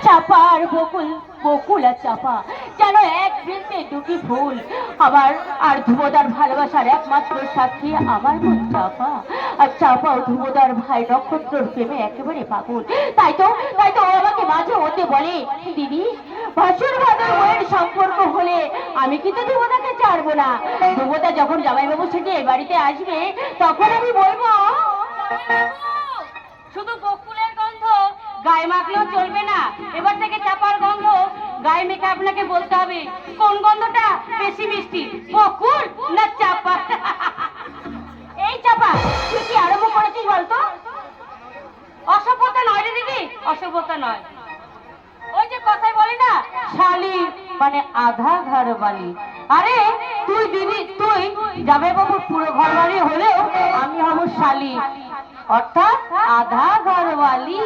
চাপা আর বকুল, বকুল আর চাপা যেন এক বৃন্তে দুটি ফুল। আমার আর ধ্রুবদার ভালোবাসার একমাত্র সাক্ষী আমার মন চাপা। আর চাপা ও ধ্রুবদার ভাই নক্ষত্রর প্রেমে একেবারে পাগল। তাই তো ও আমাকে মাঝে মধ্যে বলে, দিদি ভাসুর ভাদর বইয়ের সম্পর্ক হলে আমি কিন্তু ধ্রুবদাকে ছাড়বো না। ধ্রুবদা যখন জামাইবাবু সেটি এই বাড়িতে আসবে তখন আমি বলবো, শুধু বকুলের গন্ধ গায়ে মাখলেও চলবে না, এবার থেকে চাপার গন্ধ গায়ে মেখে আপনাকে বলতে হবে কোন গন্ধটা বেশি মিষ্টি, বকুল না চাপা। এই চাপা, তুই কি আরম্ভ করেছিস বলতো? অসভ্যতা নয় রে দিদি, অসভ্যতা নয়। ওই যে কথাই বলে না, শালি মানে আধা ঘর বালি। আরে তুই দিদি, তুই জামাইবাবুর পুরো ঘর বাড়ি হলেও আমি হব শালি, অর্থাৎ আধা ঘরওয়ালি।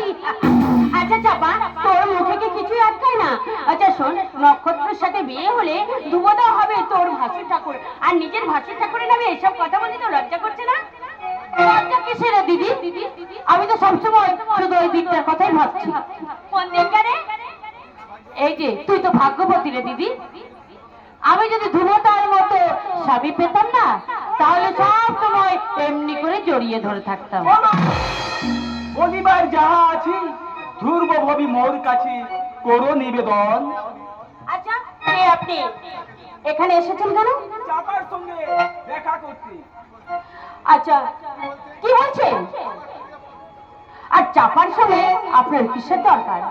আচ্ছা চাপা, তোর মুখে কি কিছুই আটকায় না? আচ্ছা শোন, নক্ষত্রের সাথে বিয়ে হলে ধ্রুবদা হবে তোর ভাসুর ঠাকুর, আর নিজের ভাসুর ঠাকুরের নামে এসব কথা বলতে তো লজ্জা করছে না? লজ্জা কিসের রে দিদি? আমি তো সবসময় শুধু ওই দিকটার কথাই ভাবছি। কোন দিকটা রে? এই যে তুই তো ভাগ্যবতী রে দিদি। আমি যদি ধ্রুবতার মতো স্বামী পেতাম না, তাহলে সব সময় এমনি করে জড়িয়ে ধরে থাকতাম। বলিবার যাহা আছি ধ্রুব ভবি মোর কাছে করো নিবেদন। আচ্ছা কে আপনি? এখানে এসেছেন কেন? চাপার সঙ্গে দেখা করতে। আচ্ছা কি বলছেন? আর চাপার সঙ্গে আপনার কিসের দরকার?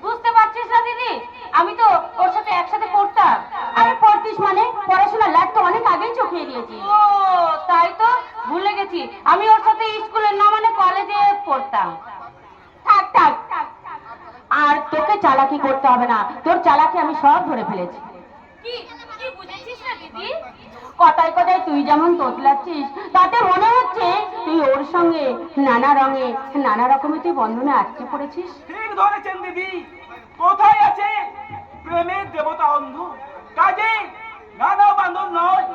বুঝতে পারছিস না দিদি, আমি তো ওর সাথে একসাথে পড়তাম। আরে পড়তিস মানে? পড়াশোনার লাট তো অনেক আগেই চোখিয়ে দিয়েছি। ও তাই তো ভুলে গেছি, আমি ওর সাথে স্কুলের না মানে কলেজে পড়তাম। থাক থাক, আর তোকে চালাকি করতে হবে না, তোর চালাকি আমি সব ধরে ফেলেছি। কি কি বুঝেছিস না দিদি? কথায় কথায় তুই যেমন তোতলাচ্ছিস, তাতে মনে হচ্ছে তুই ওর সঙ্গে নানা রঙে নানা রকমের তুই বন্ধনে আটকে পড়েছিস। ঠিক ধরেছেন দিদি, কোথায় আছে প্রেমের দেবতা অন্ধ? কাজে নানা বাঁধন নয়,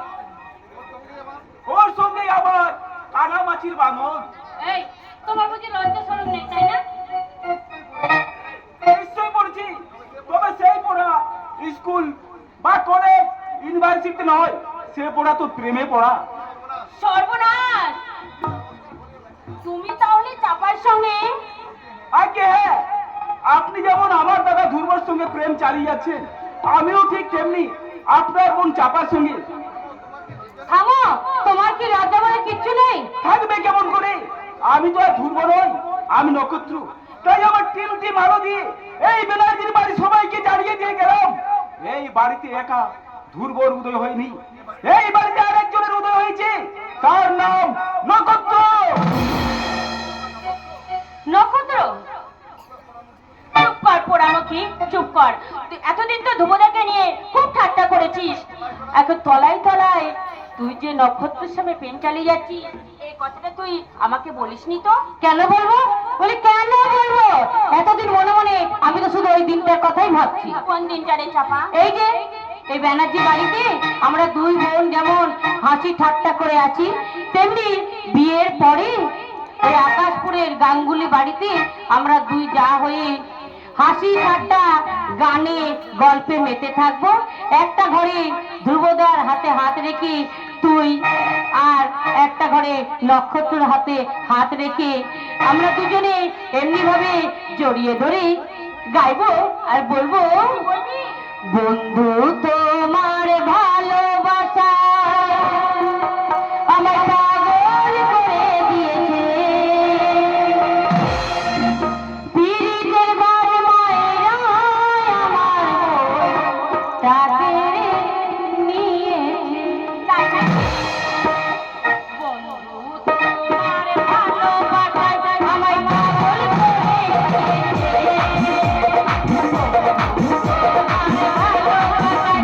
ওর সঙ্গে আবার কানামাছির বাঁধন। এই তোমার বুঝি লজ্জা শরম নেই, তাই না? নিশ্চয় পড়ছি, তবে সেই পড়া স্কুল বা কলেজ ইউনিভার্সিটি নয়, সে পড়া তো প্রেমে পড়া। সর্বনাশ, তুমি তাহলে চাপার সঙ্গে? আগে হ্যাঁ, আপনি যেমন আমার দাদা ধ্রুবর সঙ্গে প্রেম চালিয়ে যাচ্ছেন, আমিও ঠিক তেমনি আপনার বোন চাপার সঙ্গে। থামো, তোমার কি লজ্জা বলে কিচ্ছু নেই? থাকবে কেমন করে? আমি তো আর ধ্রুব নই, আমি নক্ষত্র। তাই আমার তিনটি মালো দিয়ে এই ব্যানার্জির বাড়ি সবাইকে জানিয়ে দিয়ে গেলাম, এই বাড়িতে একা ধ্রুবর উদয় হয়নি, এই বাড়িতে আরেকজনের উদয় হয়েছে, তার নাম নক্ষত্র। নক্ষত্র? চুপ কর পোড়ামুখী, চুপ কর। তুই এতদিন তো ধ্রুবদাকে নিয়ে খুব ঠাট্টা করেছিস, এখন তলায় তলায় তুই যে নক্ষত্রের সামনে পেন চালিয়ে যাচ্ছিস, এই কথাটা তুই আমাকে বলিসনি তো? কেন বলবো? বলি কেন বলবো? এতদিন মনে মনে আমি তো শুধু ওই দিনটার কথাই ভাবছি। কোন দিনটা রে চাপা? এই যে এই ব্যানার্জি বাড়িতে আমরা দুই বোন যেমন হাসি ঠাট্টা করে আছি, তেমনি বিয়ের পরে এই আকাশপুরের গাঙ্গুলি বাড়িতে আমরা দুই যা হয়ে হাসি ঠাট্টা গানে গল্পে মেতে থাকবো। একটা ঘরে ধ্রুবদার হাতে হাত রেখে তুই, আর একটা ঘরে নক্ষত্রের হাতে হাত রেখে আমরা দুজনে এমনি ভাবে জড়িয়ে ধরে গাইবো আর বলবো, বন্ধু তোমার ভালোবাসা আমার পাগল করে দিয়েছে, পীড়িতের বান মায়েরা আমার তাকে নিয়েছে। বন্ধু তোমার ভালোবাসায় আমায় পাগল করে দিয়েছে, আমার ভালোবাসায়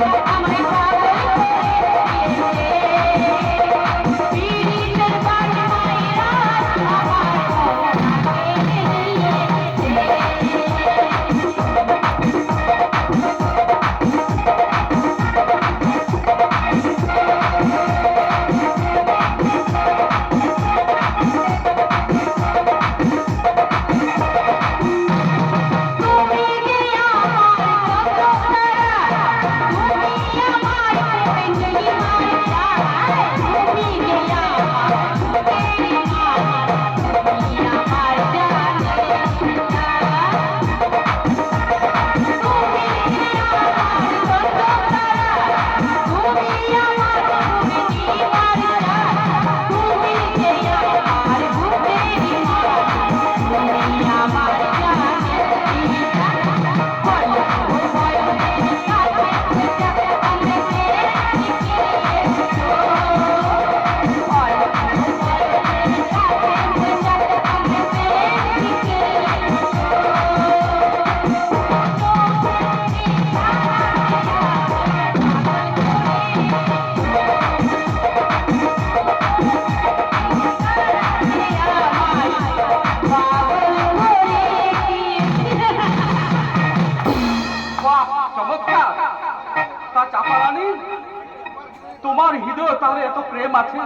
তোমার হৃদয় তাহলে এত প্রেম আছে,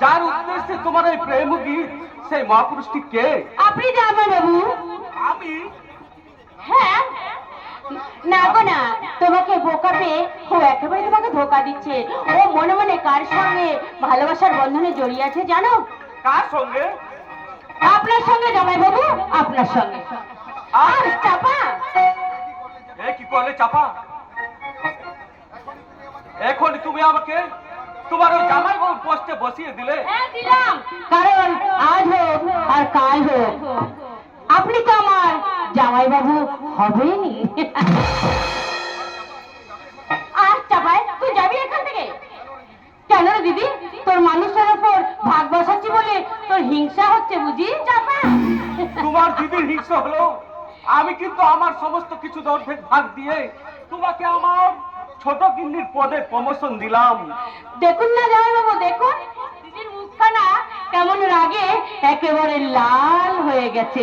যার উদ্দেশ্যে তোমার এই প্রেম গীত, সেই মহাপুরুষটি কে? আপনি জামাই বাবু। আমি? হ্যাঁ, না গো না, তোমাকে বোকা পেয়ে ও একেবারে তোমাকে ধোকা দিচ্ছে। ও মনে মনে কার সঙ্গে ভালোবাসার বন্ধনে জড়িয়ে আছে জানো? কার সঙ্গে? আপনার সঙ্গে জামাই বাবু, আপনার সঙ্গে। আর চাপা, এ কি করলে চাপা? এখন তুমি আমাকে তোমার ওই জামাই বাবুর পোস্টে বসিয়ে দিলে? হ্যাঁ দিলাম, কারণ আজ হোক আর কাল হোক আপনি তো আমার জামাই বাবু হবেনি। আর চাপাই, তুই যাবি এখান থেকে কেন রে দিদি? তোর মানুষের উপর ভাগ বসাচ্ছি বলে তোর হিংসা হচ্ছে বুঝি? চাপা, তোমার দিদির হিংসা হলো, আমি কিন্তু আমার সমস্ত কিছু অর্ধেক ভাগ দিয়ে তোমাকে আমার ছোট গিন্নির পদে প্রমোশন দিলাম। দেখুন না জামাই বাবু, দেখুন দিদির মুখখানা কেমন রাগে একেবারে লাল হয়ে গেছে।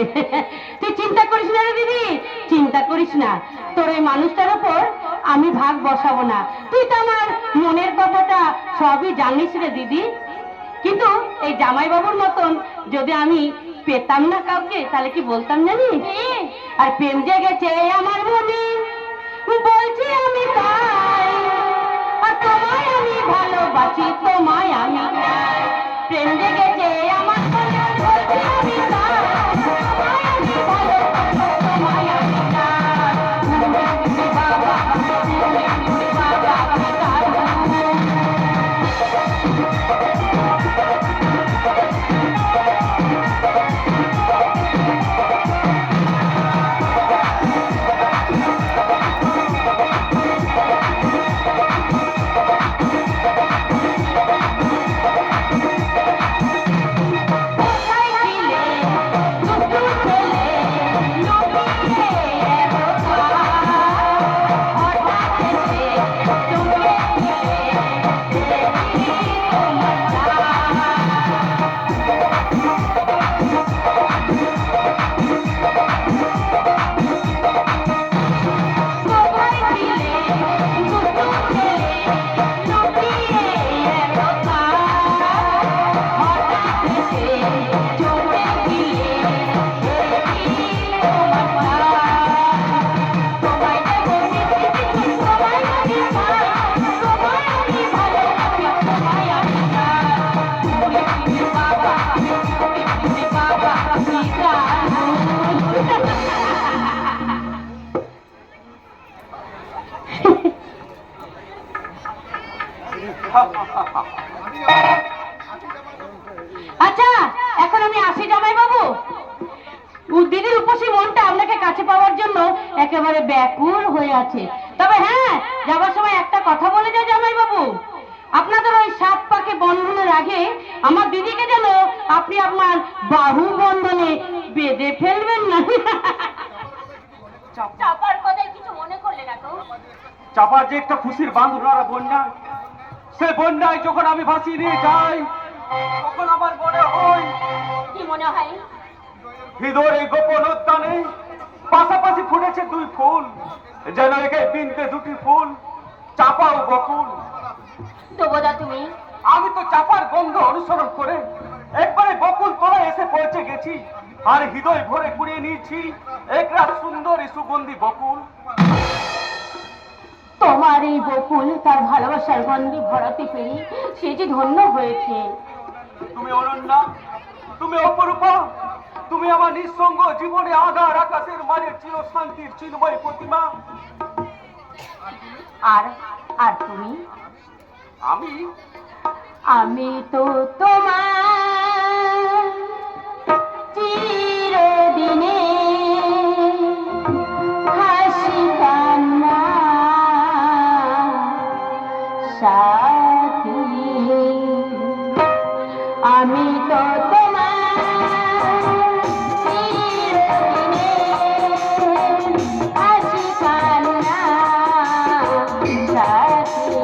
তুই চিন্তা করিস না রে দিদি, চিন্তা করিস না, তোর এই মানুষটার উপর আমি ভাগ বসাবো না। তুই তো আমার মনের কথাটা সবই জানিস রে দিদি। কিন্তু এই জামাই বাবুর মতন যদি আমি পেতাম না কাউকে, তাহলে কি বলতাম জানিস? আর প্রেম জেগেছে আমার মনে, বলছি আমি তাই, আর তোমায় আমি ভালোবাসি, তোমায় আমি চাই। প্রেম জেগেছে আমার মনে, বলছি আমি তাই, তোমায় আমি ভালোবাসি, তোমায় আমি চাই। বাবা, বাবা, আচ্ছা, এখন আমি আসি জামাই বাবু। দিদির উপসী মনটা আপনাকে কাছে পাওয়ার জন্য একেবারে ব্যাকুল হয়ে আছে। তবে হ্যাঁ, যাবার সময় একটা কথা বলে যায় জামাই বাবু, আপনাদের ওই সাত পাকে বন্ধনের আগে আমার দিদিকে যেন আপনি আপনার বাহু বন্ধনে বেঁধে ফেলবেন না। চাপার কথায় কিছু মনে করলে না তো? চাপার যে একটা খুশির বাঁধনারা বন্যা, সে বন্যায় যখন আমি ভাসিয়ে নিয়ে যাই, তখন আমার মনে হয়, কি মনে হয়? হৃদয়ের এই গোপন উদ্যানে পাশাপাশি ফুটেছে দুই ফুল, যেন একে বিনতে দুটি ফুল, চাপা ও বকুল। দেবদা তুমি? আমি তো চাপার গন্ধ অনুসরণ করে একবারে বকুল তলায় এসে পৌঁছে গেছি, আর হৃদয় ভরে কুড়িয়ে নিয়েছি একরাত সুন্দরী সুগন্ধি বকুল। তোমার এই বকুল তার ভালোবাসার গন্ধে ভরাতে পেরে সে যে ধন্য হয়েছে। তুমি অনন্যা, তুমি অপরূপা, তুমি আমার নিঃসঙ্গ জীবনে আধার আকাশের মানে চির শান্তির চিন্ময় প্রতিমা। আর আর তুমি? আমি আমি তো তোমার চিরদিনে হাসি কান্না সাথী, আমি তো তোমার চিরদিনে হাসি কান্না সাথী।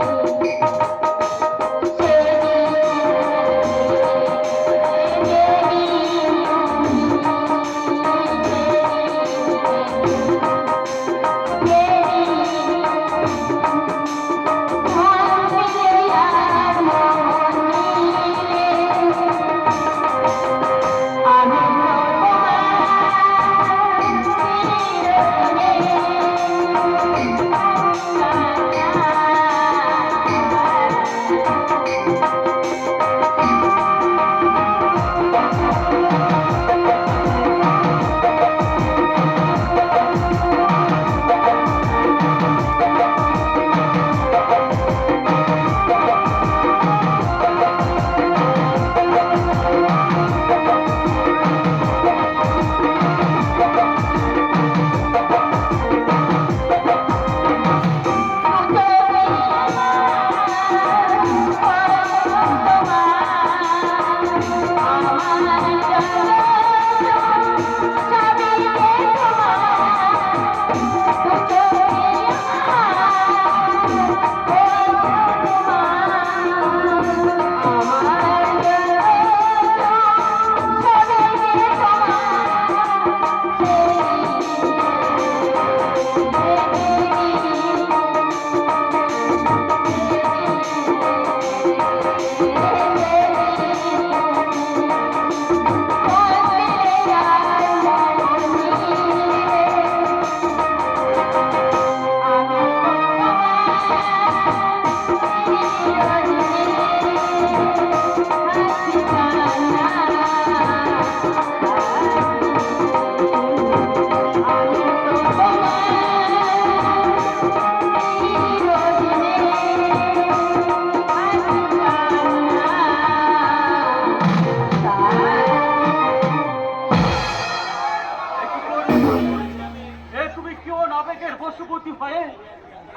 কেমন আবেগের বশবর্তী হয়ে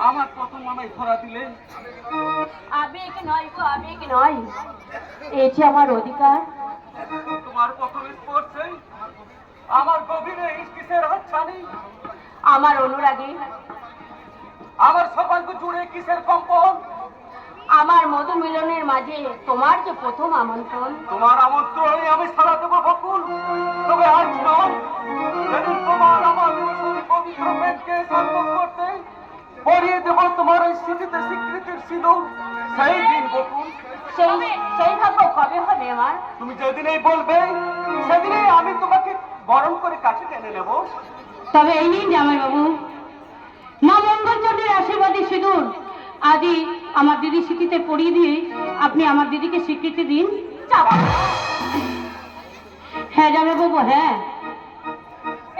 আমার প্রথম আমায় ধরা দিলে? আবেগ নয় গো, আবেগ নয়, এই যে আমার অধিকার। তোমার প্রথম স্পর্শে আমার গভীরে কিসের হাতছানি, আমার অনুরাগে, আমার সর্বাঙ্গ জুড়ে কিসের কম্পন, আমার মধু মিলনের মাঝে তোমার যে প্রথম আমন্ত্রণ। তোমার আমন্ত্রণে আমি সারা দেবো বকুল, তবে আজ নয়, যেদিন তোমার আমার পবিত্র প্রেমকে সার্থক করতে পরিয়ে দেব তোমার এই স্মৃতিতে স্বীকৃতির সিঁদুর, সেই দিন বকুল। সেই সেই ভাগ্য কবে হবে আমার? তুমি যেদিনেই বলবে সেদিনেই আমি তোমাকে বরণ করে কাছে টেনে নেব। তবে এই নিন জামাইবাবু, মা মঙ্গলচন্দ্রের আশীর্বাদী সিঁদুর আদি আমার দিদির স্মৃতিতে পরিয়ে দিয়ে আপনি আমার দিদিকে স্বীকৃতি দিন। হ্যাঁ জামাইবাবু, হ্যাঁ।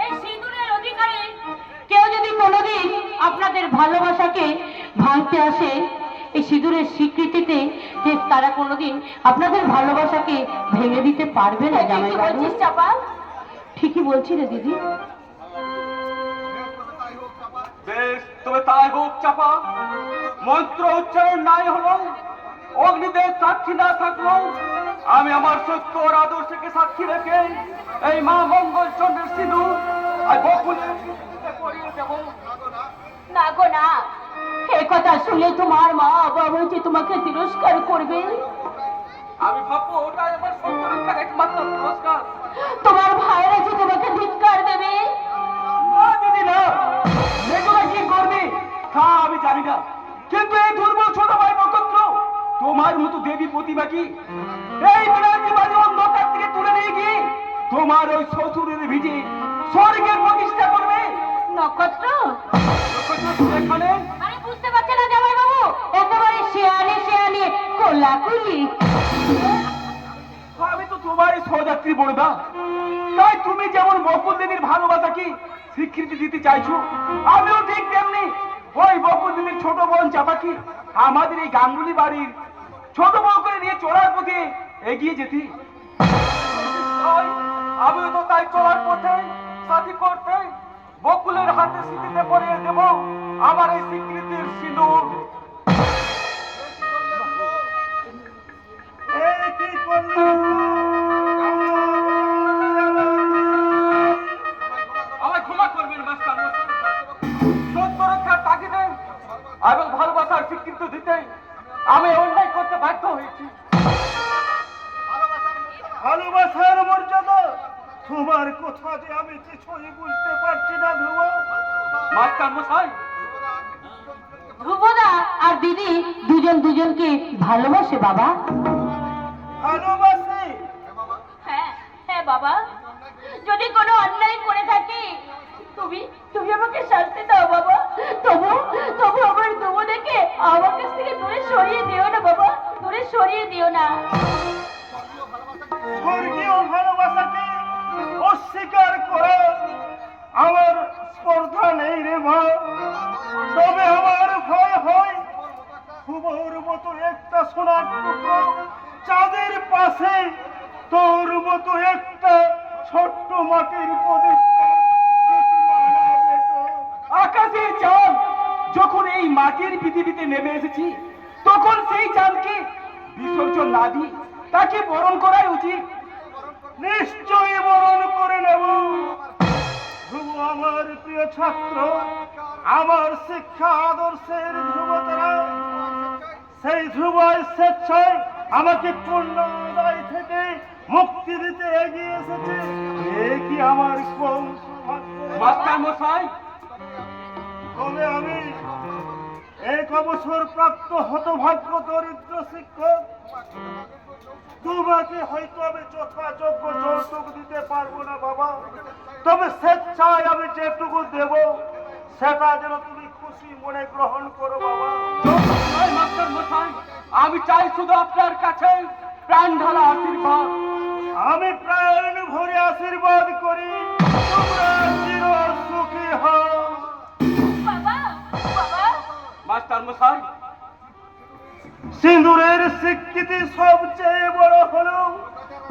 এই সিঁদুরের অধিকারে কেউ যদি কোনোদিন আপনাদের ভালোবাসাকে ভাঙতে আসে, এই সিঁদুরের স্বীকৃতিতে যে তারা কোনোদিন আপনাদের ভালোবাসাকে ভেঙে দিতে পারবে না জামাইবাবু। ঠিকই বলছি রে দিদি। বেশ, তবে তাই হোক চাপা। মন্ত্র উচ্চারণ নাই হলো, অগ্নিদেব সাক্ষী না থাকলো, আমি আমার সত্য আর আদর্শকে সাক্ষী রেখে এই মা মঙ্গল চন্দ্রের সিঁদুর আর বকুলের স্মৃতিতে পরিয়ে দেব। না গো না, এই কথা শুনে তোমার মা বাবা যে তোমাকে তিরস্কার করবে। আমি ভাববো ওটাই আমার সত্য রক্ষার একমাত্র পুরস্কার। তোমার ভাইরা যে তোমাকে ধিক্কার দেবে। না দিদি না, এগুলো কি করবে তা আমি জানি না, কিন্তু এই দুর্বল ছোট ভাই নক্ষত্র তোমার মতো দেবী প্রতিমা কি এই বিরাটি বাড়ি অন্ধকার থেকে তুলে নিয়ে গিয়ে তোমার ওই শ্বশুরের ভিজে স্বর্গের প্রতিষ্ঠা করবে? নক্ষত্র, এখানে আরে বুঝতে পারছে না জামাই বাবু, একেবারে শেয়ালে শেয়ালে কোলাকুলি। আমি তো তোমারই সহযাত্রী বলবা, তাই তুমি যেমন বকুল দেবীর ভালোবাসাকে স্বীকৃতি দিতে চাইছো, আমিও ঠিক তেমনি ওই বকুল দেবীর ছোট বোন চাপাকি আমাদের এই গাঙ্গুলি বাড়ির ছোট বউ করে নিয়ে চলার পথে এগিয়ে যেতে। আমিও তো তাই চলার পথে সাথী করতে বকুলের হাতে স্মৃতিতে পরিয়ে দেব আমার এই স্বীকৃতির সিঁদুর। আমার ক্ষমা করবেন মাস্টার মশাই, সত্য রক্ষার তাগিদে এবং ভালোবাসার স্বীকৃতি দিতে আমি অন্যায় করতে বাধ্য হয়েছি। ভালোবাসার মর্যাদা তোমার কথা যে আমি কিছুই বুঝতে পারছি না ধ্রুব। মাস্টার মশাই, ধ্রুবদা আর দিদি দুজন দুজনকে ভালোবাসে বাবা। ভালোবাসি? হ্যাঁ হ্যাঁ বাবা, যদি কোনো অন্যায় করে থাকি তুমি তুমি আমাকে শাস্তি দাও বাবা। তবু তবু আমার ধ্রুবদাকে আমার কাছ থেকে দূরে সরিয়ে দিও না বাবা, দূরে সরিয়ে দিও না। স্বর্গীয় ভালোবাসাকে অস্বীকার করে আমার স্পর্ধা নেই রে মা, তবে আমার ভয় হয় খুবর মতো একটা সোনার টুকরো চাঁদের পাশে তোর মতো একটা ছোট্ট মাটির প্রদীপ আকাশে চাঁদ যখন এই মাটির পৃথিবীতে নেমে এসেছি, তখন সেই চাঁদকে বিসর্জন না দিই তাকে বরণ করাই উচিত। নিশ্চয়ই বরণ করে নেব। ধ্রুব আমার প্রিয় ছাত্র, আমার শিক্ষা আদর্শের ধ্রুবতারা, সেই ধ্রুব স্বেচ্ছায় আমাকে পুণ্যদায় থেকে মুক্তি দিতে এগিয়ে এসেছে। এ কি আমার কোন সৌভাগ্য! মাস্টার মশাই, তবে আমি এক অবসর প্রাপ্ত হতভাগ্য দরিদ্র শিক্ষক, তোমাকে হয়তো আমি যথাযোগ্য যৌতুক দিতে পারবো না বাবা, তবে স্বেচ্ছায় আমি যেটুকু দেব সেটা যেন তুমি খুশি মনে গ্রহণ করো বাবা। মাস্টার মশাই, আমি চাই শুধু আপনার কাছে প্রাণ ঢালা আশীর্বাদ। আমি প্রাণ ভরে আশীর্বাদ করি তোমরা চির সুখী হও। বাবা বাবা, মাস্টার মশাই, সিঁদুরের স্বীকৃতি সবচেয়ে বড় হলো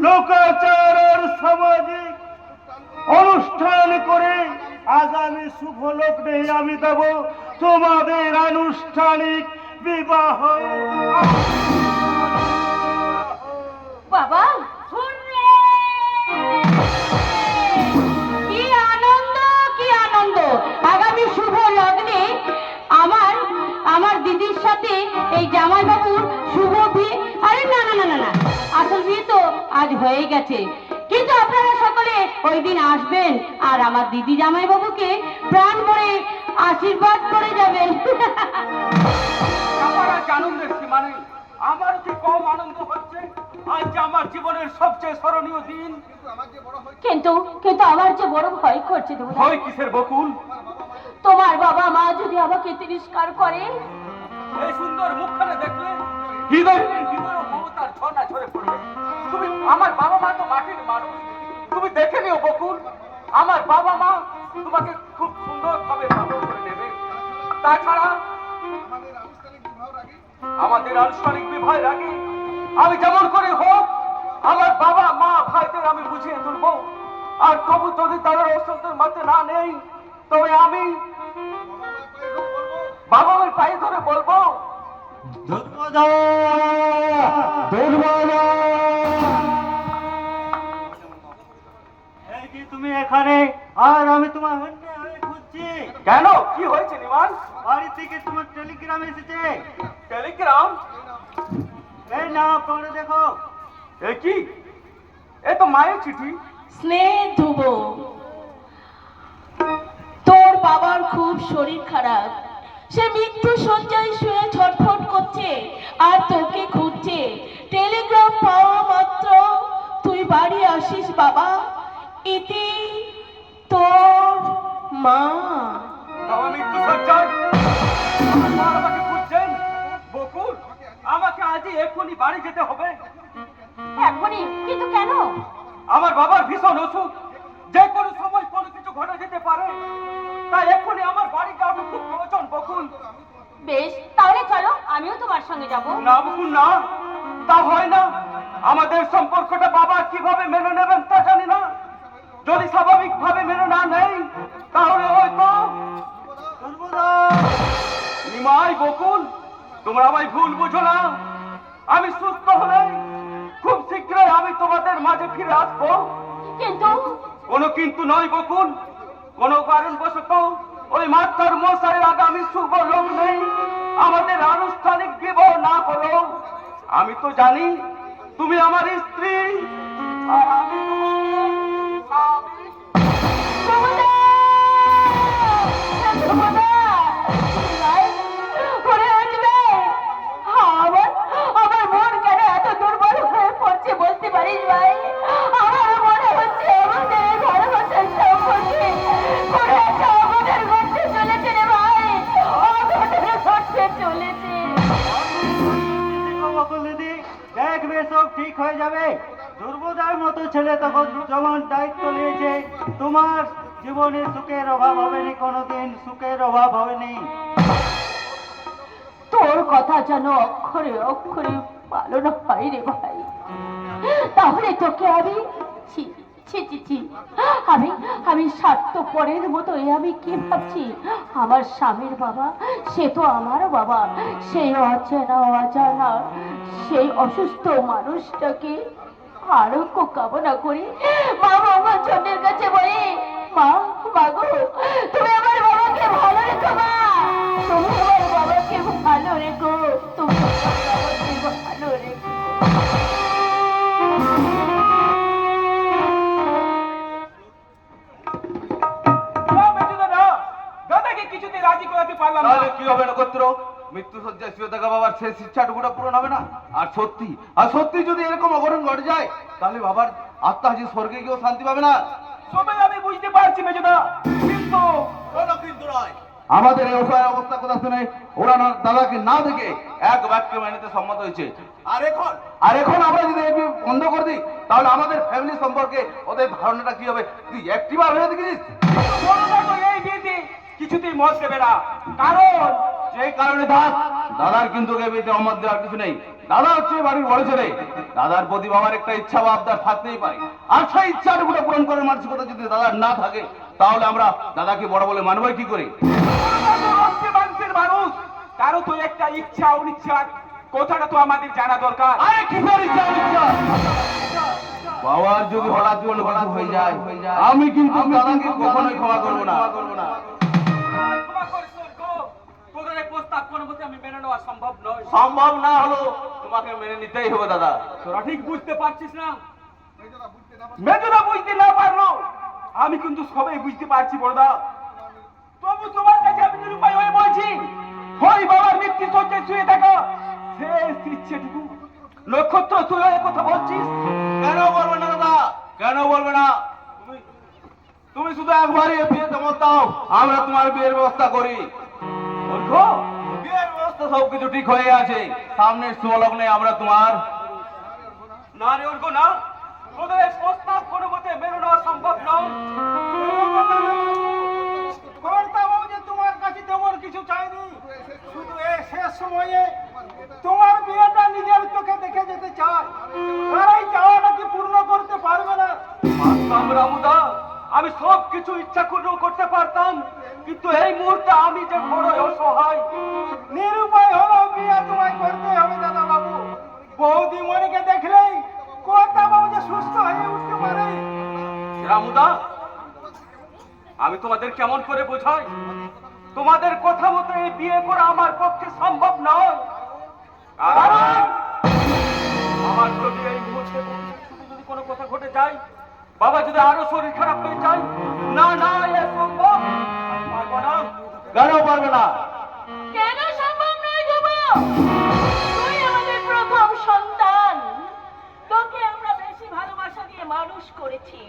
লোকাচার আর সামাজিক অনুষ্ঠান করে আগামী শুভ লগ্নে আমি দেব তোমাদের আনুষ্ঠানিক বিবাহ। বাবা হুররে! কি আনন্দ, কি আনন্দ! আগামী শুভ লগ্নে আমার আমার দিদির সাথে এই জামাইবাবুর শুভ বিয়ে। আরে না না না না না, আসল বিয়ে তো আজ হয়ে গেছে, কিন্তু আপনারা সকলে ওই দিন আসবেন আর আমার দিদি জামাইবাবুকে প্রাণ ভরে আশীর্বাদ করে যাবেন। আমার আজ আনন্দের সীমা নেই। আমার কি কম আনন্দ হচ্ছে? আজ যে আমার জীবনের সবচেয়ে স্মরণীয় দিন। কিন্তু কিন্তু আমার যে বড় ভয় করছে দেবতা। ভয় কিসের বকুল? তোমার বাবা মা যদি আমাকে তিরস্কার করে? এই সুন্দর মুখখানে দেখলে হৃদয় মমতার ঝর্ণা ঝরে পড়বে। তুমি আমার বাবা মা তো মাটির মানুষ, তুমি দেখে নিও বকুল। আমার বাবা মা তোমাকে খুব সুন্দর ভাবে পালন করে নেবে। তাছাড়া আমাদের আনুষ্ঠানিক বিবাহের আগে আমি যেমন করে হোক আমার বাবা মা ভাইদের আমি বুঝিয়ে তুলবো। আর তবু যদি তাদের অসন্তের মাঝে না নেই, তবে আমি বাবা মায়ের পায়ে ধরে বলবো, এই যে তুমি এখানে, আর আমি তোমার হন্যে হয়ে খুঁজছি। কেন কি হয়েছে নিমান? বাড়ি থেকে তোমার টেলিগ্রাম এসেছে। টেলিগ্রাম? এই না পড়ে দেখো। এ কি? এ তো মায়ের চিঠি। স্নেহ ধ্রুব, তোর বাবার খুব শরীর খারাপ, সে মৃত্যু শয্যায় শুয়ে ছটফট করছে আর তোকে খুঁজছে। টেলিগ্রাম পাওয়া মাত্র তুই বাড়ি আসিস বাবা। ইতি তোর মা। বাবা মৃত্যু সজ্জায় আমার মা আমাকে খুঁজছেন। বকুল, আমাকে আজই এক্ষুনি বাড়ি যেতে হবে। এখনই? কিন্তু কেন? আমার বাবার ভীষণ অসুখ, যে কোনো সময় কোনো কিছু ঘটে যেতে পারে। তাই এক্ষুনি আমার বাড়ি যাওয়া খুব প্রয়োজন বকুল। বেশ, তাহলে চলো, আমিও তোমার সঙ্গে যাব। না বকুল না, তা হয় না। আমাদের সম্পর্কটা বাবা কিভাবে মেনে নেবেন তা জানি না। যদি স্বাভাবিক ভাবে মেনে না নেই, তাহলে হয়তো নিমাই বকুল, তোমরা আমায় ভুল বুঝো না। আমি সুস্থ হলে খুব শীঘ্রই আমি তোমাদের মাঝে ফিরে আসবো। কিন্তু কোনো কিন্তু নয় বকুল। কোনো কারণবশত ওই মাস্টার মশাইয়ের আগামী শুভ লগ্নে আমাদের আনুষ্ঠানিক বিবাহ না হলো, আমি তো জানি তুমি আমার স্ত্রী আর আমি তোমার স্বামী। আমার মন কেন এত দুর্বল হয়ে পড়ছে বলতে পারিস ভাই? আমার মনে হচ্ছে আমাদের ঘর বসার সম্পর্কে করে একটা অঘটন ঘটতে চলেছে রে ভাই, অঘটন ঘটতে চলেছে। বকুল দিদি, দেখবে সব ঠিক হয়ে যাবে। দুর্বোধার মতো ছেলে তখন যেমন দায়িত্ব নিয়েছে, তোমার জীবনে সুখের অভাব হবে না, কোনোদিন সুখের অভাব হবে না। তোর কথা যেন অক্ষরে অক্ষরে পালন হয় রে ভাই। তাহলে তোকে আমি ছি ছি ছি ছি, আমি স্বার্থপরের মতো আমি কি ভাবছি? আমার স্বামীর বাবা, সে তো আমারও বাবা। সেই অচেনা অজানা সেই অসুস্থ মানুষটাকে আরোগ্য কামনা করি। মা বাবা ছোটের কাছে বলি, মা মাগো, তুমি আমার বাবাকে ভালো রেখো। মা, তুমি আমার বাবাকে ভালো রেখো, তুমি আমার বাবাকে ভালো রেখো। দাদাকে কিছুতে রাজি করাতে পারলাম না। তাহলে কি হবে নক্ষত্র? মৃত্যু শয্যায় শুয়ে থাকা বাবার শেষ ইচ্ছাটুকুটা পূরণ হবে না? আর সত্যি যদি এরকম অঘটন ঘটে যায়, তাহলে বাবার আত্মা যে স্বর্গে গিয়েও শান্তি পাবে না। সবাই আমি বুঝতে পারছি মেজদা, কিন্তু কোনো কিন্তু নয়। আমাদের এই অসহায় অবস্থা কথা শুনে ওরা দাদাকে না দেখে এক বাক্যে মানিতে সম্মত হয়েছে। আর এখন আমরা যদি এই বিয়ে বন্ধ করে দিই, তাহলে আমাদের ফ্যামিলি সম্পর্কে ওদের ধারণাটা কি হবে? তুই একটিবার ভেবে দেখেছিস? এই বিয়েতে কিছুতেই মত দেবে না। কারণ সেই কারণে দাদার কিন্তু এ বিয়েতে অমত দেওয়ার কিছু নেই। দাদা হচ্ছে বাড়ির বড় ছেলে, দাদার প্রতি বাবার একটা ইচ্ছা বা আবদার থাকতেই পারে। আর সেই ইচ্ছাটুকুটা পূরণ করার মানসিকতা যদি দাদার না থাকে, তাহলে আমরা দাদাকে বড় বলে মানবই কি করে? মানুষের মানুষ, কারো তো একটা ইচ্ছা অনিচ্ছা কথাটা তো আমাদের জানা দরকার। আরে কিসের ইচ্ছা অনিচ্ছা? বাবার যদি হঠাৎ কোনো কিছু হয়ে যায়, আমি কিন্তু দাদাকে কখনোই ক্ষমা করবো না। ক্ষমা করে স্বর্গ, তোদের এই প্রস্তাব কোনো মতে আমি মেনে নেওয়া সম্ভব নয়। সম্ভব না হলো তোমাকে মেনে নিতেই হবে দাদা। তোরা ঠিক বুঝতে পারছিস না? মেজদা বুঝতে না পারলো, আমি কিন্তু সবাই বুঝতে পারছি বড়দা। তবু তোমার কাছে আমি নিরুপায় হয়ে বলছি, হয় বাবার মৃত্যু শয্যায় শুয়ে থাকা শেষ ইচ্ছেটুকু। নক্ষত্র, তুই এই কথা বলছিস? কেন বলবে না দাদা, কেন বলবে না? তুমি শুধু একবারই বিয়ে জমা দাও, আমরা তোমার বিয়ের ব্যবস্থা করি। অর্ঘ, বিয়ের ব্যবস্থা সবকিছু ঠিক হয়ে আছে, সামনের সুলগ্নে আমরা তোমার। না রে অর্ঘ না, তোদের এই প্রস্তাব কোনো মতে মেনে নেওয়া সম্ভব নয়। তোমার কাছে তেমন কিছু চাইনি, শুধু এই শেষ সময়ে তোমার বিয়েটা নিজের চোখে দেখে যেতে চাই। আর এই চাওয়াটা কি পূর্ণ করতে পারবে না? পারতাম রামুদা, আমি সব কিছু ইচ্ছা করলেও করতে পারতাম, কিন্তু এই মুহূর্তে আমি যে বড় অসহায়। নিরুপায় হলো বিয়ে তোমায় করতে হবে দাদা বাবু। বৌদি মনিকে দেখলেই কথা বাবু যে সুস্থ হয়ে উঠতে পারে। রামুদা, আমি তোমাদের কেমন করে বোঝাই? তোমাদের কথা মতো এই বিয়ে করা আমার পক্ষে সম্ভব নয়। কারণ আমার যদি এই মুহূর্তে ভবিষ্যতে যদি কোনো কথা ঘটে যায়, বাবা যদি আরো শরীর খারাপ হয়ে যায়, না না এ সম্ভব আমি পারবো না। কেন পারবে না? কেন সম্ভব নয় ধ্রুব? তুই আমাদের প্রথম সন্তান, তোকে আমরা বেশি ভালোবাসা দিয়ে মানুষ করেছি,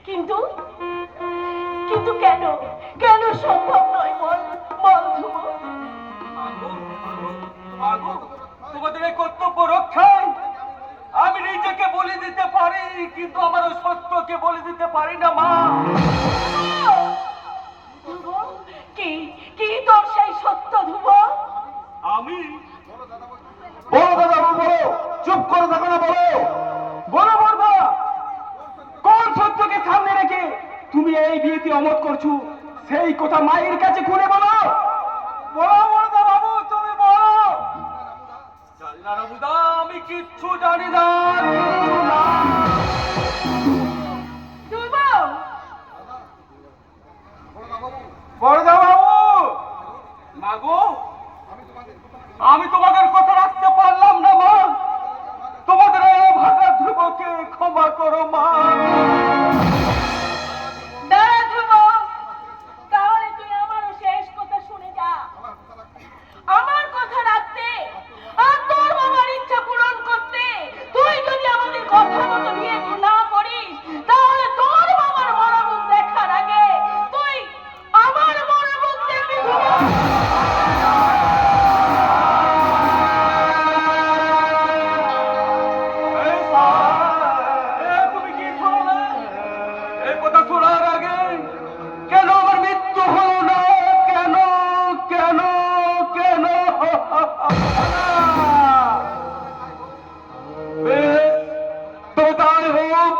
কিন্তু কিন্তু কেন কেন সম্ভব নয়? বল বল ধ্রুব। মাগো, তোমাদের এই কর্তব্য রক্ষায় আমি নিজেকে বলি দিতে পারি, কিন্তু আমার ওই সত্যকে বলি দিতে পারি না মা। ধ্রুব, কি কি তোর সেই সত্য ধ্রুব? আমি বলো দাদা, বলো, চুপ করে থাকো না, বলো। বলো বলবা, কোন সত্যকে সামনে রেখে তুমি এই বিয়েতে অমত করছো, সেই কথা মায়ের কাছে খুলে বলো। বলো বলদা বাবু, তুমি বলো। জানি না রামুদা, আমি কিচ্ছু জানি না, কিচ্ছু না। ধ্রুব, বড়দা বাবু, মাগো, আমি তোমাদের কথা রাখতে পারলাম না মা। তোমাদের এই ভাগা ধ্রুবকে ক্ষমা করো মা। দাঁড়া ধ্রুব, তাহলে তুই আমারও শেষ কথা শুনে যা। আমার কথা রাখতে আর তোর বাবার ইচ্ছা পূরণ করতে তুই যদি আমাদের কথা মতো বিয়ে না করিস, তাহলে তোর বাবার মরণ দেখার আগে তুই আমার মরণ দেখবি ধ্রুব। এই তুমি কি শোনালে? এই কথা শোনার আগে কেন আমার মৃত্যু হলো না? কেন কেন কেন? বেশ, তো তাই হোক,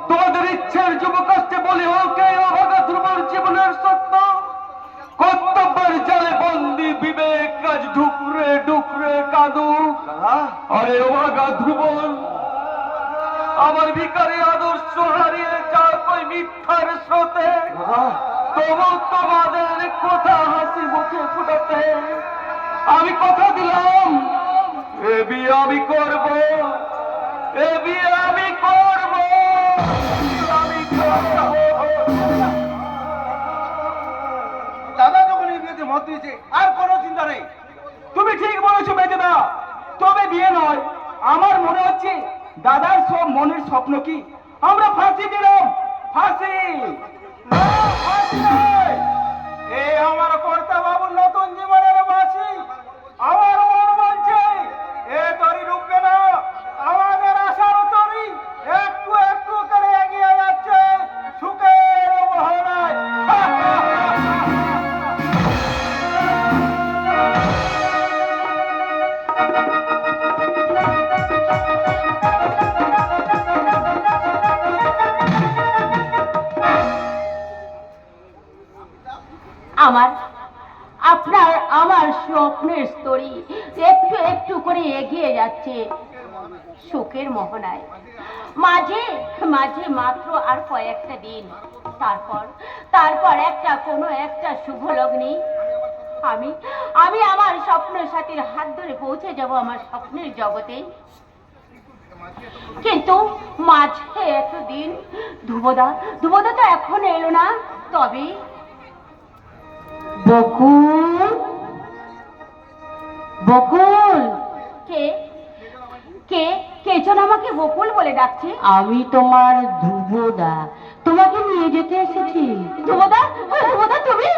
তোমাদের ইচ্ছের যুবকাষ্টে বলি হোক, এই অভাগা ধ্রুবর জীবনের সত্য কর্তব্যের জালে বন্দি বিবেক আজ ঢুকরে ঢুকরে কাঁদুক। আরে অভাগা ধ্রুবন, আমার ভিখারি আদর্শ হারিয়ে যার কই মিথ্যার স্রোতে, তবু তোমাদের কথা হাসি মুখে ফুটাতে আমি কথা দিলাম, এ বিয়ে আমি করব, এ বিয়ে আমি করব, আমি করব। দাদা যখন এই বিয়েতে মত দিয়েছে আর কোনো চিন্তা নেই। তুমি ঠিক বলেছো বেজদা, তবে বিয়ে নয়, আমার মনে হচ্ছে দাদার সব মনের স্বপ্ন কি আমরা ফাঁসি দিলাম। ফাঁসি না, ফাঁসি নয়। এই আমার কর্তা বাবুর নতুন জীবনের বাসি। আমার মন বলছে এ তরি ডুববে না, আমাদের আশার তরি একটু একটু করে এগিয়ে যাচ্ছে সুখের মোহনায়। আমার স্বপ্নের স্তরী একটু একটু করে এগিয়ে যাচ্ছে সুখের মোহনায়। মাঝে মাঝে মাত্র আর কয়েকটা দিন, তারপর কোনো একটা শুভ লগ্নে আমি আমার স্বপ্নের সাথীর হাত ধরে পৌঁছে যাব আমার স্বপ্নের জগতে। কিন্তু মাঝে একদিন ধ্রুবদা তো এখন এলো না। তবে বকুল কে কে কে যেন আমাকে বকুল বলে ডাকছে। আমি তোমার ধ্রুবদা, তোমাকে নিয়ে যেতে এসেছি। ধ্রুবদা তুমি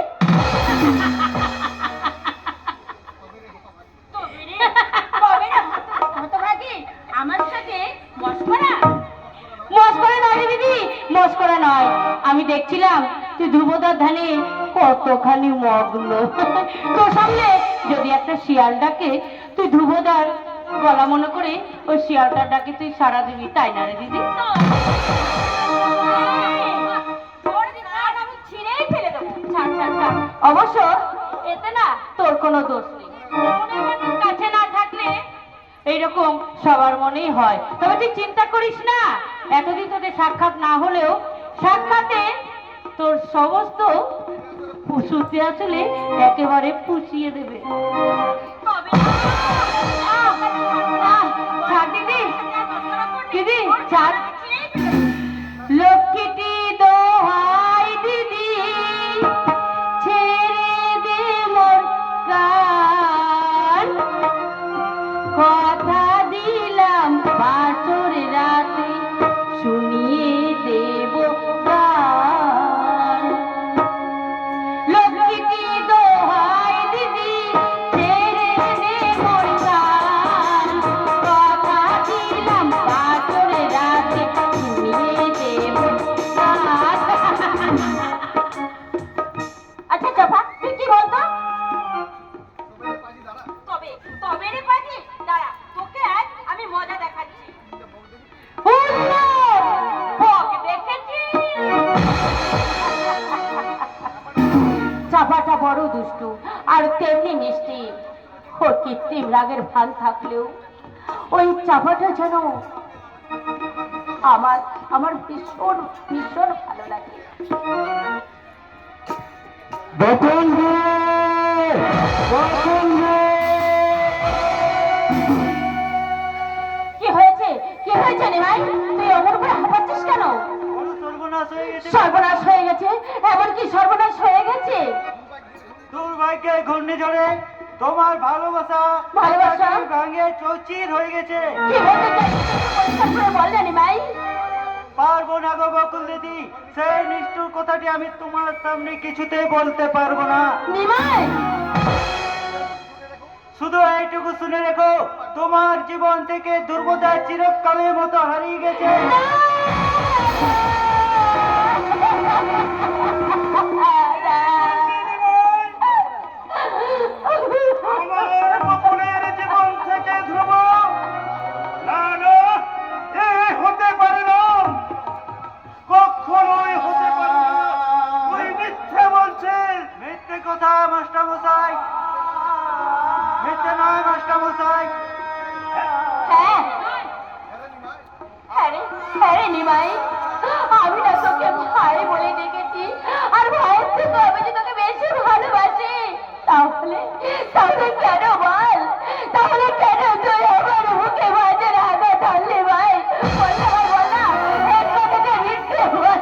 আমার সাথে মস্করা নয় দিদি, মস্করা নয়। আমি দেখছিলাম তুই ধ্রুবদার ধ্যানে কতখানি মগ্ন। তোর সামনে যদি একটা শিয়াল ডাকে, তুই ধ্রুবদার গলা মনে করে ওই শিয়ালটার ডাকে তুই সারা দিবি, তাই না রে দিদি? অবশ্য এতে না তোর কোনো দোষ নেই। কাছে না থাকলে এইরকম সবার মনেই হয়। তবে তুই চিন্তা করিস না, এতদিন তোদের সাক্ষাৎ না হলেও সাক্ষাতে তোর সমস্ত পুষুতে আসলে একেবারে পুষিয়ে দেবে। দিদি ছাড়, লক্ষ্মীটি দোহাই দিদি ছেড়ে দে মোর কান, কথা দিলাম বাসর রাতে শুনিয়ে দেব গান। লক্ষ্মীটি দোহাই দিদি ছেড়ে দে মোর কান, কথা দিলাম বাসর রাতে শুনিয়ে দেব গান। আচ্ছা চাপা, তুই কি বলতো? তবে রে পাজি, দাঁড়া, তোকে আজ আমি মজা দেখাচ্ছি। চাপাটা বড় দুষ্টু আর তেমনি মিষ্টি। ওর কৃত্রিম রাগের ভান থাকলেও ওই চাপাটা যেন আমার ভীষণ ভীষণ ভালো লাগে। কি হয়েছে রে ভাই? তুই অমর করে হাঁপাচ্ছিস কেন? সর্বনাশ হয়ে গেছে? এমন কি সর্বনাশ হয়ে গেছে? দুর্ভাগ্যের ঘূর্ণিঝড়ে তোমার ভালোবাসা ভাঙে চৌচির হয়ে গেছে। কি বলতে চাইছিস বল জানি ভাই। পারবো না গো বকুল দিদি, সেই নিষ্ঠুর কথাটি আমি তোমার সামনে কিছুতেই বলতে পারবো না। নিমাই, শুধু এইটুকু শুনে রেখো, তোমার জীবন থেকে দুর্বদা চিরকালের মতো হারিয়ে গেছে। আমার বকুলের জীবন থেকে ধ্রুব না এ হতে পারে না, কখনোই হতে পারে না। ওই মিথ্যে বলছে। মিথ্যে কথা মাস্টার মশাই, মিথ্যে নয় মাস্টার মশাই। হ্যাঁ রে নিমাই, আমি না তোকে ভাই বলে ডেকেছি, আর ভাইয়ের থেকে আমি যে তোকে বেশি ভালোবাসি। তাহলে কেন বল? তাহলে কেন তুই আমার মুখে বাজের আঘাত আনলি ভাই? বল না, এক কথাটা মিথ্যে বল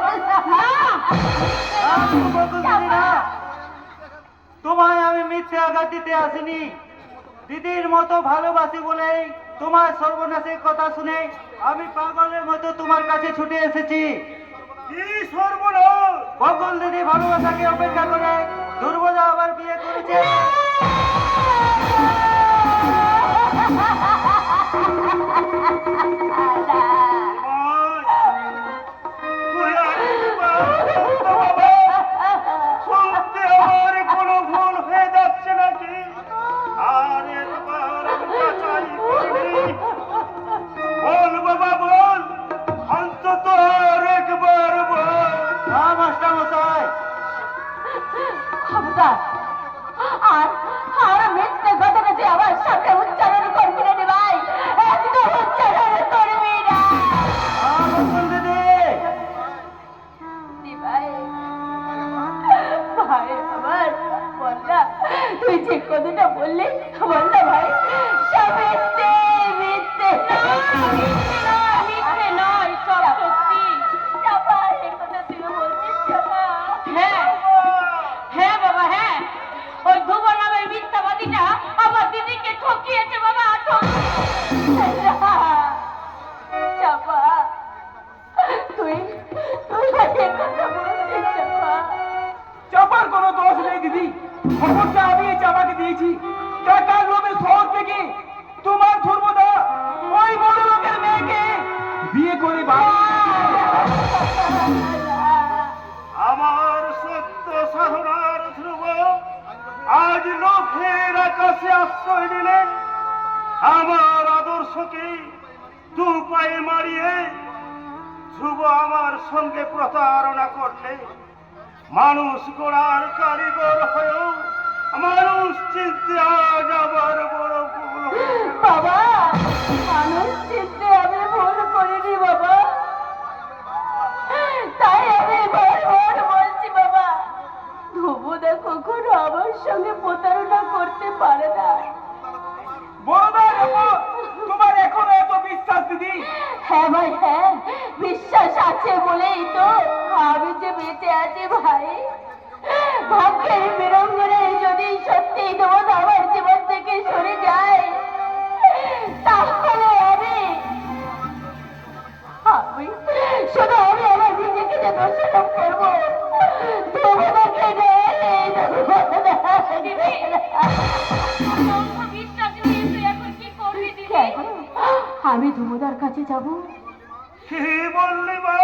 না। তোমায় আমি মিথ্যে আঘাত দিতে আসিনি। দিদির মতো ভালোবাসি বলেই তোমার সর্বনাশের কথা শুনে আমি পাগলের মতো তোমার কাছে ছুটে এসেছি। কি সর্বনাশ! বকুল দিদি ভালোবাসাকে অপেক্ষা করে দুর্বদা আবার বিয়ে করেছে। আমার কোনো ভুল হয়ে যাচ্ছে নাকি? আর একবার বল বাবা বল, অন্তত আর একবার বল। মাস্টার মশাই, আর আর মিথ্যে কথাটা তুই আমার সামনে উচ্চারণ করবি না রে ভাই, একদম উচ্চারণ করবি না। ভাই ভাই আমার বললা, তুই যে কথাটা বললি বললা ভাই, সব মিথ্যে মিথ্যে মিথ্যে নয়, সব সত্যি। চাপা এই কথা তুই বলছিস চাপা? হ্যাঁ হ্যাঁ বাবা হ্যাঁ, ওই ধ্রুব নামের মিথ্যাবাদীটা আমার দিদিকে ঠকিয়েছে বাবা, চাপা তুই তুই এই কথা বলছিস চাপা? চাপার কোনো দোষ নেই দিদি, খবরটা আমি এই চাপাকে দিয়েছি। টাকার লোভে শহর থেকে তোমার ধ্রুবদা ওই বড় লোকের মেয়েকে বিয়ে করে আমার সত্য সাধনার ধ্রুব আজ লোভের আকাশে আশ্রয় নিলে, আমার আদর্শকে দু পায়ে মারিয়ে ধ্রুব আমার সঙ্গে প্রতারণা করলে, মানুষ গড়ার কারিগর হয়েও মানুষ চিনতে আজ আবার বড় ভুল হয়ে গেল। বাবা, মানুষ চিনতে আমি ভুল করিনি বাবা, তাই আমি বারবার বলছি বাবা, ধ্রুবদা কখনো আমার সঙ্গে প্রতারণা করতে পারে না। বড়দার উপর তোমার এখনো এত বিশ্বাস দিদি? হ্যাঁ ভাই হ্যাঁ, বিশ্বাস আছে বলেই তো আমি যে বেঁচে আছি ভাই। ভাগ্যের বিড়ম্বনে যদি সত্যি তোমার আমার জীবন থেকে সরে যায়, তাহলে আমি শুধু আমি আমার নিজেকে যে দোষারোপ করবো, তোমাকে আমি ধুমুদার কাছে যাব। কি বললি মা?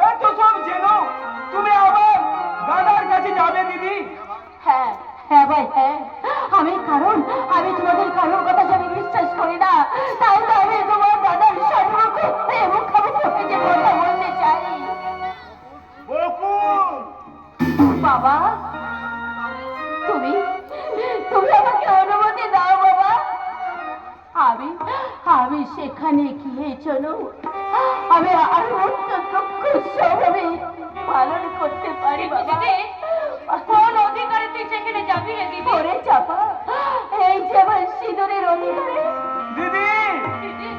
এত সব জেনো তুমি আবার দাদার কাছে যাবে দিদি? হ্যাঁ হ্যাঁ ভাই হ্যাঁ, আমি তোমাদের কারোর কথা আমি বিশ্বাস করি না, তাই তো আমি তোমার দাদার সম্মুখে মুখামুখি হয়ে যে কথা বলতে চাই। বকুল, বাবা তুমি তুমি আমাকে অনুমতি দাও বাবা, আমি সেখানে গিয়ে চলো আমি আরো স্বভাবে পালন করতে পারি বাবা। কোন অধিকারে তুই সেখানে যাবি রে দিদি? ওরে চাপা, এই যে আমার সিঁদুরের অধিকারে। দিদি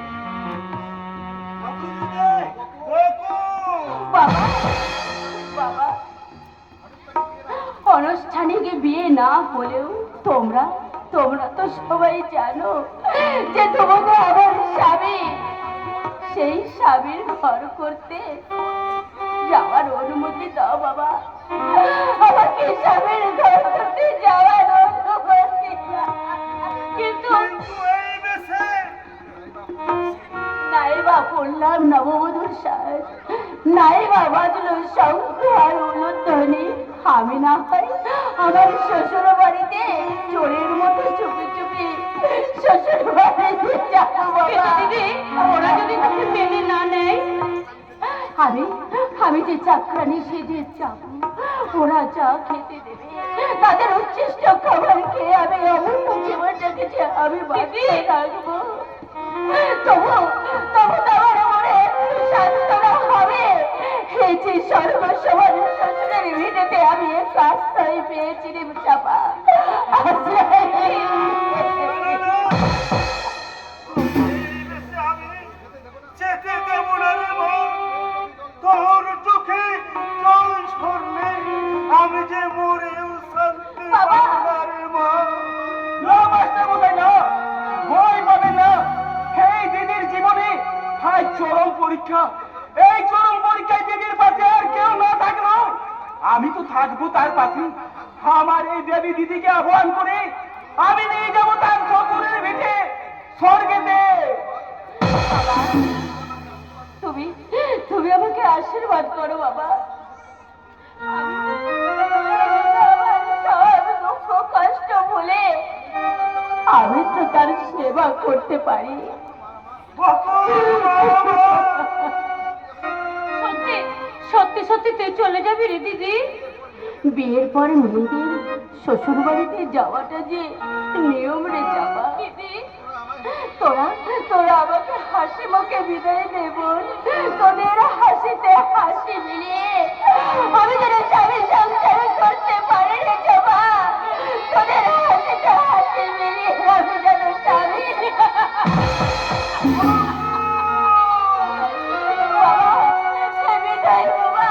বাবা বাবা, আনুষ্ঠানিক বিয়ে না হলেও তোমরা তো সবাই জানো যে তোমাদের আমার স্বামী, সেই স্বামীর ঘর করতে যাওয়ার অনুমতি দাও বাবা, আমাকে স্বামীর ঘর করতে যাওয়ার অনুমতি দাও। কিন্তু নাই বা পড়লাম নববধূর সাজ, নাই বা বাজলো শঙ্খ আর উলুধ্বনি, আমি না হয় আমার শ্বশুর বাড়িতে চোরের মতো চুপি চুপি শ্বশুর বাড়িতে যাবো বাবা। দিদি ওরা যদি তোকে মেনে না নেয়, আমি যে চাকরানি সেজে যাব, ওরা যা খেতে দেবে তাদের উচ্ছিষ্ট খাবার খেয়ে আমি অমূল্য জীবনটাকে যে আমি বাঁচিয়ে রাখবো, তবু তোমার মনে সান্ত্বনা হবে এই যে সর্বসমান শ্বশুরের ভিড়েতে আমি এক আশ্রয় পেয়েছি রে চাপা, যেতে দেব না রে মা, তোর চোখে জল ঝরলে আমি যে মরেও শান্তি বাবা। পাবো না রে মা। না মাস্টার মশাই না, ভয় পাবেন না। এই দিদির জীবনে হাই চরম পরীক্ষা, এই চরম পরীক্ষায় দিদির পাশে আর কেউ না থাকলো, আমি তো থাকবো তার পাশে। আমার এই দেবী দিদিকে আহ্বান করে আমি নিয়ে যাবো তার শ্বশুরের ভিটে স্বর্গেতে। তুমি তুমি আমাকে আশীর্বাদ করো বাবা, আমার সব দুঃখ কষ্ট ভুলে আমি তো তার সেবা করতে পারি। সত্যি সত্যি সত্যি তুই চলে যাবি রে দিদি? বিয়ের পর মেয়েদের শ্বশুর বাড়িতে যাওয়াটা যে নিয়ম রে যাবা। দিদি তোরা তোরা আমাকে হাসি মুখে বিদায় দেব, তোদের হাসিতে হাসি মিলিয়ে আমি যেন স্বামী সংসার করতে পারি রে যাবা। তোদের হাসিতে হাসি মিলিয়ে আমি যেন স্বামী বিদায় বাবা,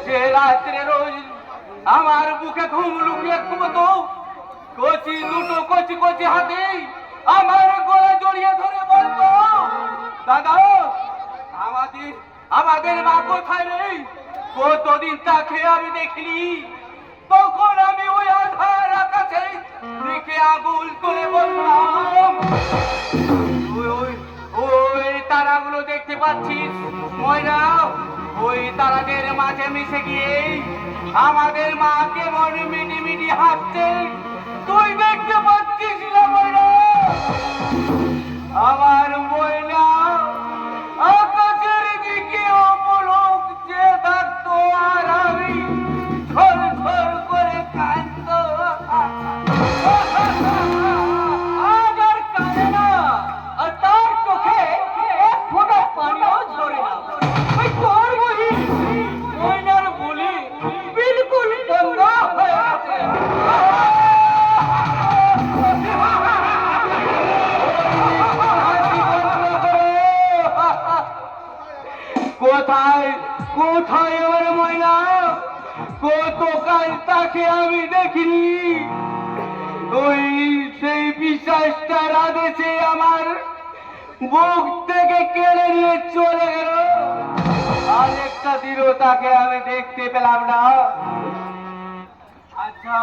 যে রাত্রে রোজ আমার বুকে ঘুম লুকিয়ে ঘুমতো, কচি দুটো কচি কচি হাতে আমার গলা জড়িয়ে ধরে বলতো, দাদা আমাদের আমাদের মা কোথায় রে? কতদিন তাকে আমি দেখিনি। তখন আমি ওই আধার আকাশে দিকে আগুল করে বললাম, ওই তারাগুলো দেখতে পাচ্ছিস ময়না? ওই তারাদের মাঝে মিশে গিয়ে আমাদের মা কেমন মিটি মিটি হাসছে তুই দেখতে পাচ্ছিস না ময়না? আমার ময়না আকাশের দিকে অপলক যে থাকতো আর আমি ঝর ঝর করে কাঁদত। আজ আর কাঁদে না, আর তার চোখে এক ফোঁটা পানিও ঝরে না। ওই তোর বলি ময়নার বলি বিলকুল বন্ধ হয়ে গেছে। কোথায় কোথায় আমার ময়না? কতকাল তাকে আমি দেখিনি। ওই সেই বিশ্বাসটার আদেশে আমার বুক থেকে কেড়ে নিয়ে চলে গেল। আরেকটা দিনও তাকে আমি দেখতে পেলাম না। আচ্ছা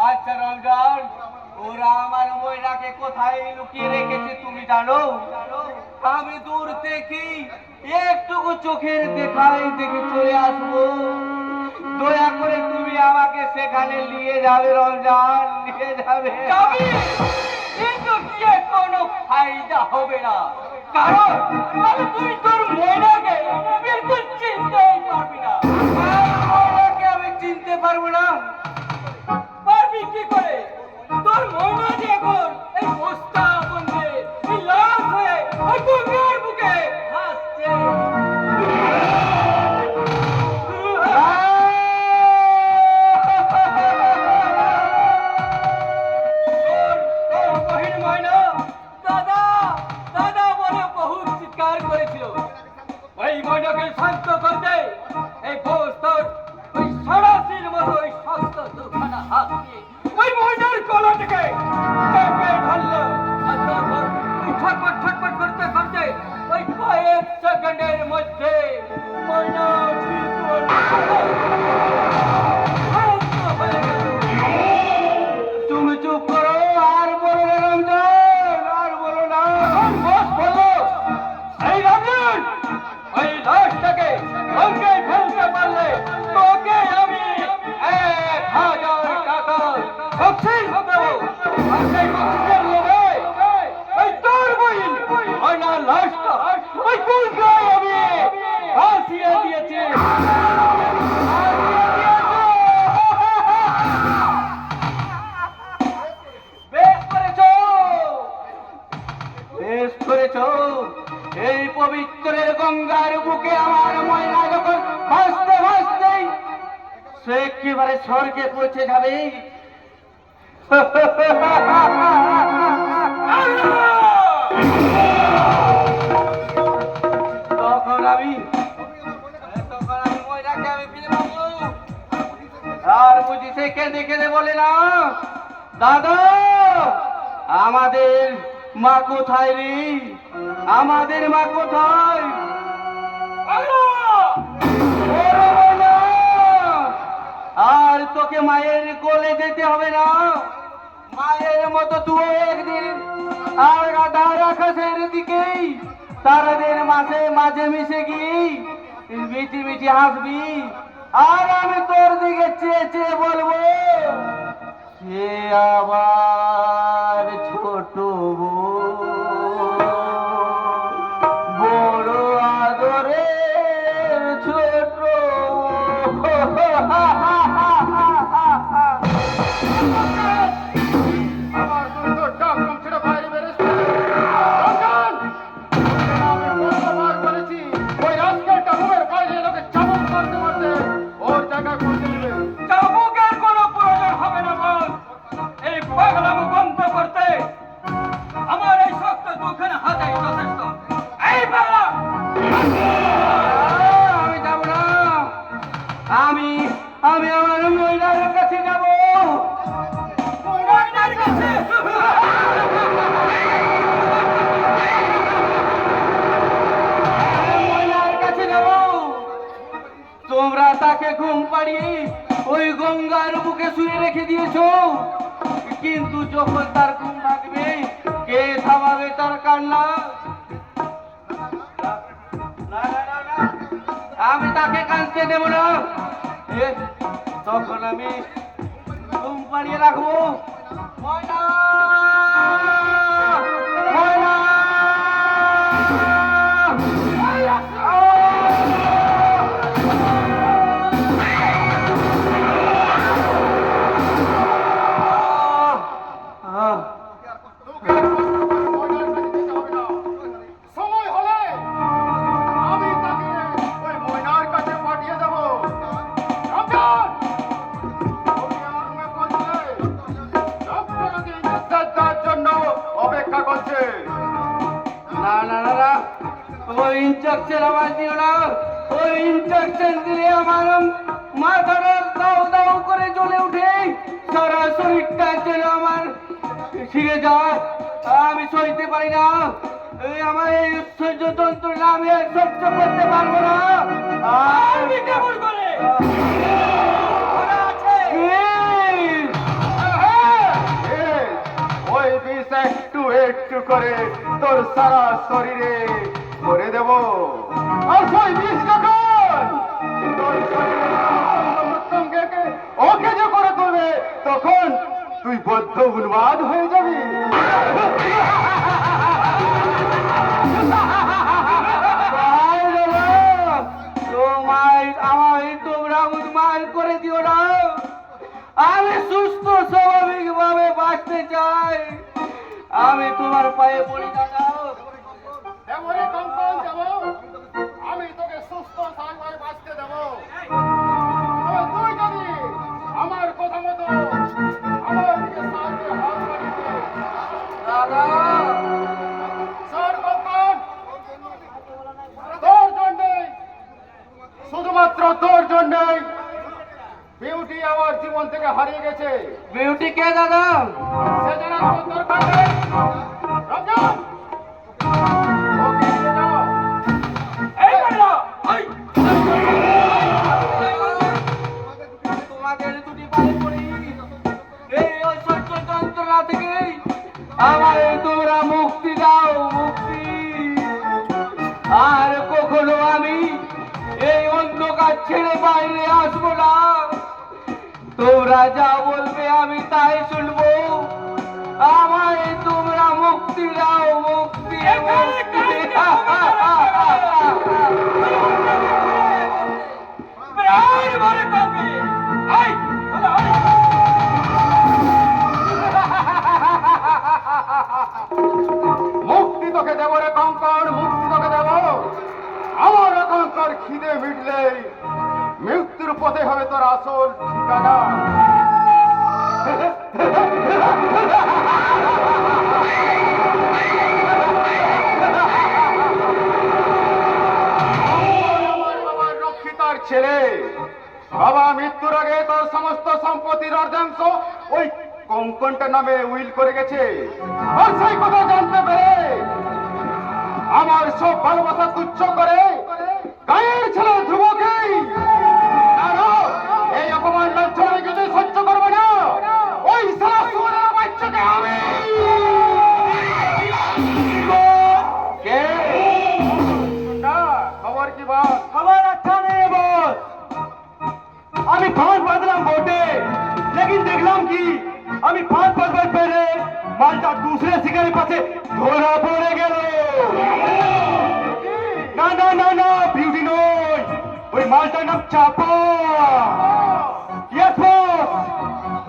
আচ্ছা রমজান, ওরা আমার ময়নাকে কোথায় লুকিয়ে রেখেছে তুমি জানো? আমি দূর থেকে একটুকু চোখের দেখাই দেখে চলে আসবো। দয়া করে তুমি আমাকে সেখানে নিয়ে যাবে রমজান, নিয়ে যাবে। কিন্তু গিয়ে কোনো ফায়দা হবে না, কারণ তুই তোর ময়নাকে বিলকুল চিনতেই পারবি না। ময়নাকে আমি চিনতে পারবো না? পারবি কি করে? তোর ময়না যে এখন এই বস্তা বন্ধে এই লাশ হয়ে ওই গঙ্গার বুকে ভাসছে। তোর বহিন ময়না দাদা দাদা বলে বহু চিৎকার করেছিল। ওই ময়নাকে শান্ত করতে এই বস্তার ওই সারাশির মতো ওই শক্ত দুখানা হাত দিয়ে ওই ময়নার গলা থেকে চেপে ধরলো। আর তখন ওই ছটফট ছটফট করতে করতে ওই কয়েক সেকেন্ডের মধ্যে ময়না ঠিক হয়ে গেল। তুমি চুপ করো, আর বলো না রমজান, আর বলো না। বস বলো, এই রমজান ওই লাশটাকে গঙ্গায় ফেলতে পারলে তোকে আমি 1000 টাকা বকশিশ দেবো। আর সেই বকশিশের লোভে ওই তোর বহিন ময়নার লাশটা ওই গঙ্গায় আমি ভাসিয়ে দিয়েছি। বেশ করেছো, বেশ করেছো। এই পবিত্রের গঙ্গার বুকে আমার ময়না যখন ভাসতে ভাসতেই সে একেবারে স্বর্গে পৌঁছে যাবে। তখন আমি ময়নাকে আমি ফিরে পাবো। আর বুঝি সে কেঁদে কেঁদে বলে না, দাদা আমাদের মা কোথায় রে, আমাদের মা কোথায়? আর তোকে মায়ের কোলে যেতে হবে না, মায়ের মতো তুই একদিন আর আধার আকাশের দিকেই তারাদের মাঝে মাঝে মিশে গিয়ে মিটি মিটি হাসবি। আর আমি তোর দিকে চেয়ে চেয়ে বলবো, সে আবার ছোট বড় আদরের ছোট। আমার সুন্দর ডাক ছেড়ে বাইরে বেরিয়েছে। রমজান, আমি কতবার বলেছি ওই রাস্তাটা মুখের বাইরে লোকে চাবুক মারতে মারতে ওর জায়গায় পৌঁছে দিবে। চাবুকের কোনো প্রয়োজন হবে না বল। এই পাগলামো বন্ধ করতে আমার এই শক্ত দুখানা হাতেই যথেষ্ট। এই পাগলা, আমি যাব না। আমি আমার মহিলার কাছে যাব। মহিলার কাছে? মহিলার কাছে যাব। তোমরা তাকে ঘুম পাড়িয়ে ওই গঙ্গার বুকে শুয়ে রেখে দিয়েছো, কিন্তু যখন তার ঘুম ভাঙবে কে থামাবে তার কান্না? আমি তাকে কাঁদতে দেব না। তখন আমি ঘুম পাড়িয়ে রাখবো। ময়না, ময়না, তোকে ময়নার কাছে যেতে হবে না। সময় হলে আমি তাকে ওই ময়নার কাছে পাঠিয়ে দেব। রমজান, তুমি আমার রুমে পৌঁছলে ডক্টর ওকে ইঞ্জেকশন দেওয়ার জন্য অপেক্ষা করছে। না না না না, ওই ইনজেকশন আমার দিও না। ওই ইনজেকশন দিলে আমার মাথাটা দাউ দাউ করে জ্বলে উঠে, সারা শরীরটা যেন আমার ছিঁড়ে যায়। আমি সইতে পারি না। আমার এই সহ্য যন্ত্রণা আমি আর সহ্য করতে পারবো না। আমি কেমন করে করে তোর সারা শরীরে ভরে দেব। আর সেই বিষ যখন তোর শরীরে প্রত্যঙ্গকে অকেজ করে তুলবে, তখন তুই বদ্ধ উন্মাদ হয়ে যাবি। আমায় তোমরা উন্মাদ করে দিও না। আমি সুস্থ স্বাভাবিক ভাবে বাঁচতে চাই। আমি তোমার পায়ে পড়ি দাদা। এমনই কঙ্কন যাব, আমি তোকে সুস্থ স্বাভাবিক বাঁচতে দেবো। তবে তুই যদি আমার কথা মতো আমার দিকে সাহায্যে হাত বাড়িয়ে দে। দাদা স্যার কঙ্কন, তোর জন্যই, শুধুমাত্র তোর জন্যই বিউটি আমার জীবন থেকে হারিয়ে গেছে। বিউটি কে দাদা? সে জানার কোনো দরকার নেই। রমজান, ওকে নিয়ে যাও। এই দাদা, এই তোমাদের দুটি পায়ে পড়ি। এই অসহ্য যন্ত্রণা থেকে আমায় তোমরা মুক্তি দাও, মুক্তি। আর কখনো আমি এই অন্ধকার ছেড়ে বাইরে আসবো না। তোমরা যা বলবে আমি তাই শুনবো। আমায় তোমরা মুক্তি দাও, মুক্তি। মুক্তি তোকে দেবো রে কঙ্কর, মুক্তি তোকে দেবো। আমার কঙ্কর খিদে মিটলে মৃত্যুর পথে হবে তোর আসল ঠিকানা। আমার বাবার রক্ষিতার ছেলে, বাবা মৃত্যুর আগে তোর সমস্ত সম্পত্তির অর্ধাংশ ওই কঙ্কনটা নামে উইল করে গেছে। আর সেই কথা জানতে পেরে আমার সব ভালোবাসা তুচ্ছ করে গায়ের ছেলে ধ্রুবকেই এই অপমান লাঞ্ছনা আমি কিছুই সহ্য করবো না। ওই সারা সুরের বাচ্চাকে আমি কে? না, খবর কি বল? खबर अच्छा नहीं है बॉस। আমি ফাঁস বাঁধলাম বটে, লেকিন দেখলাম কি আমি ফাঁস বাঁধবার পেরে মালটা दूसरे শিকারের পাশে ধরা পড়ে গেল। না না না না, বিউটি নয়, ওই মালটার নাম চাপা। ইয়েস বস,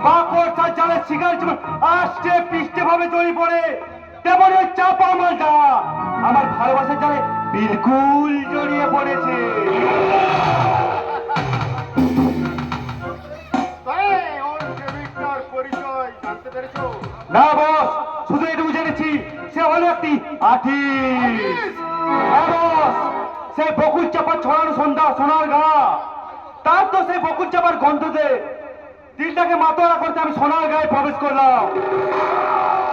বাপর জালে শিকার যেমন আষ্টে পৃষ্ঠে ভাবে তৈরি পড়ে, তেমন ওই চাপা মালটা আমার ভালোবাসার জালে বিলকুল জড়িয়ে পড়েছে। তাই ওর প্রেমিকটার পরিচয় জানতে পেরেছো? না বস, শুধু এটুকু জেনেছি সে হলো একটি আর্টিস্ট। হ্যাঁ বস, সে বকুল চাপার ছড়ানো সন্ধ্যা সোনার গা। তার তো সেই বকুল চাপার গন্ধতে দিলটাকে মাতোয়ারা করতে আমি সোনার গায়ে প্রবেশ করলাম।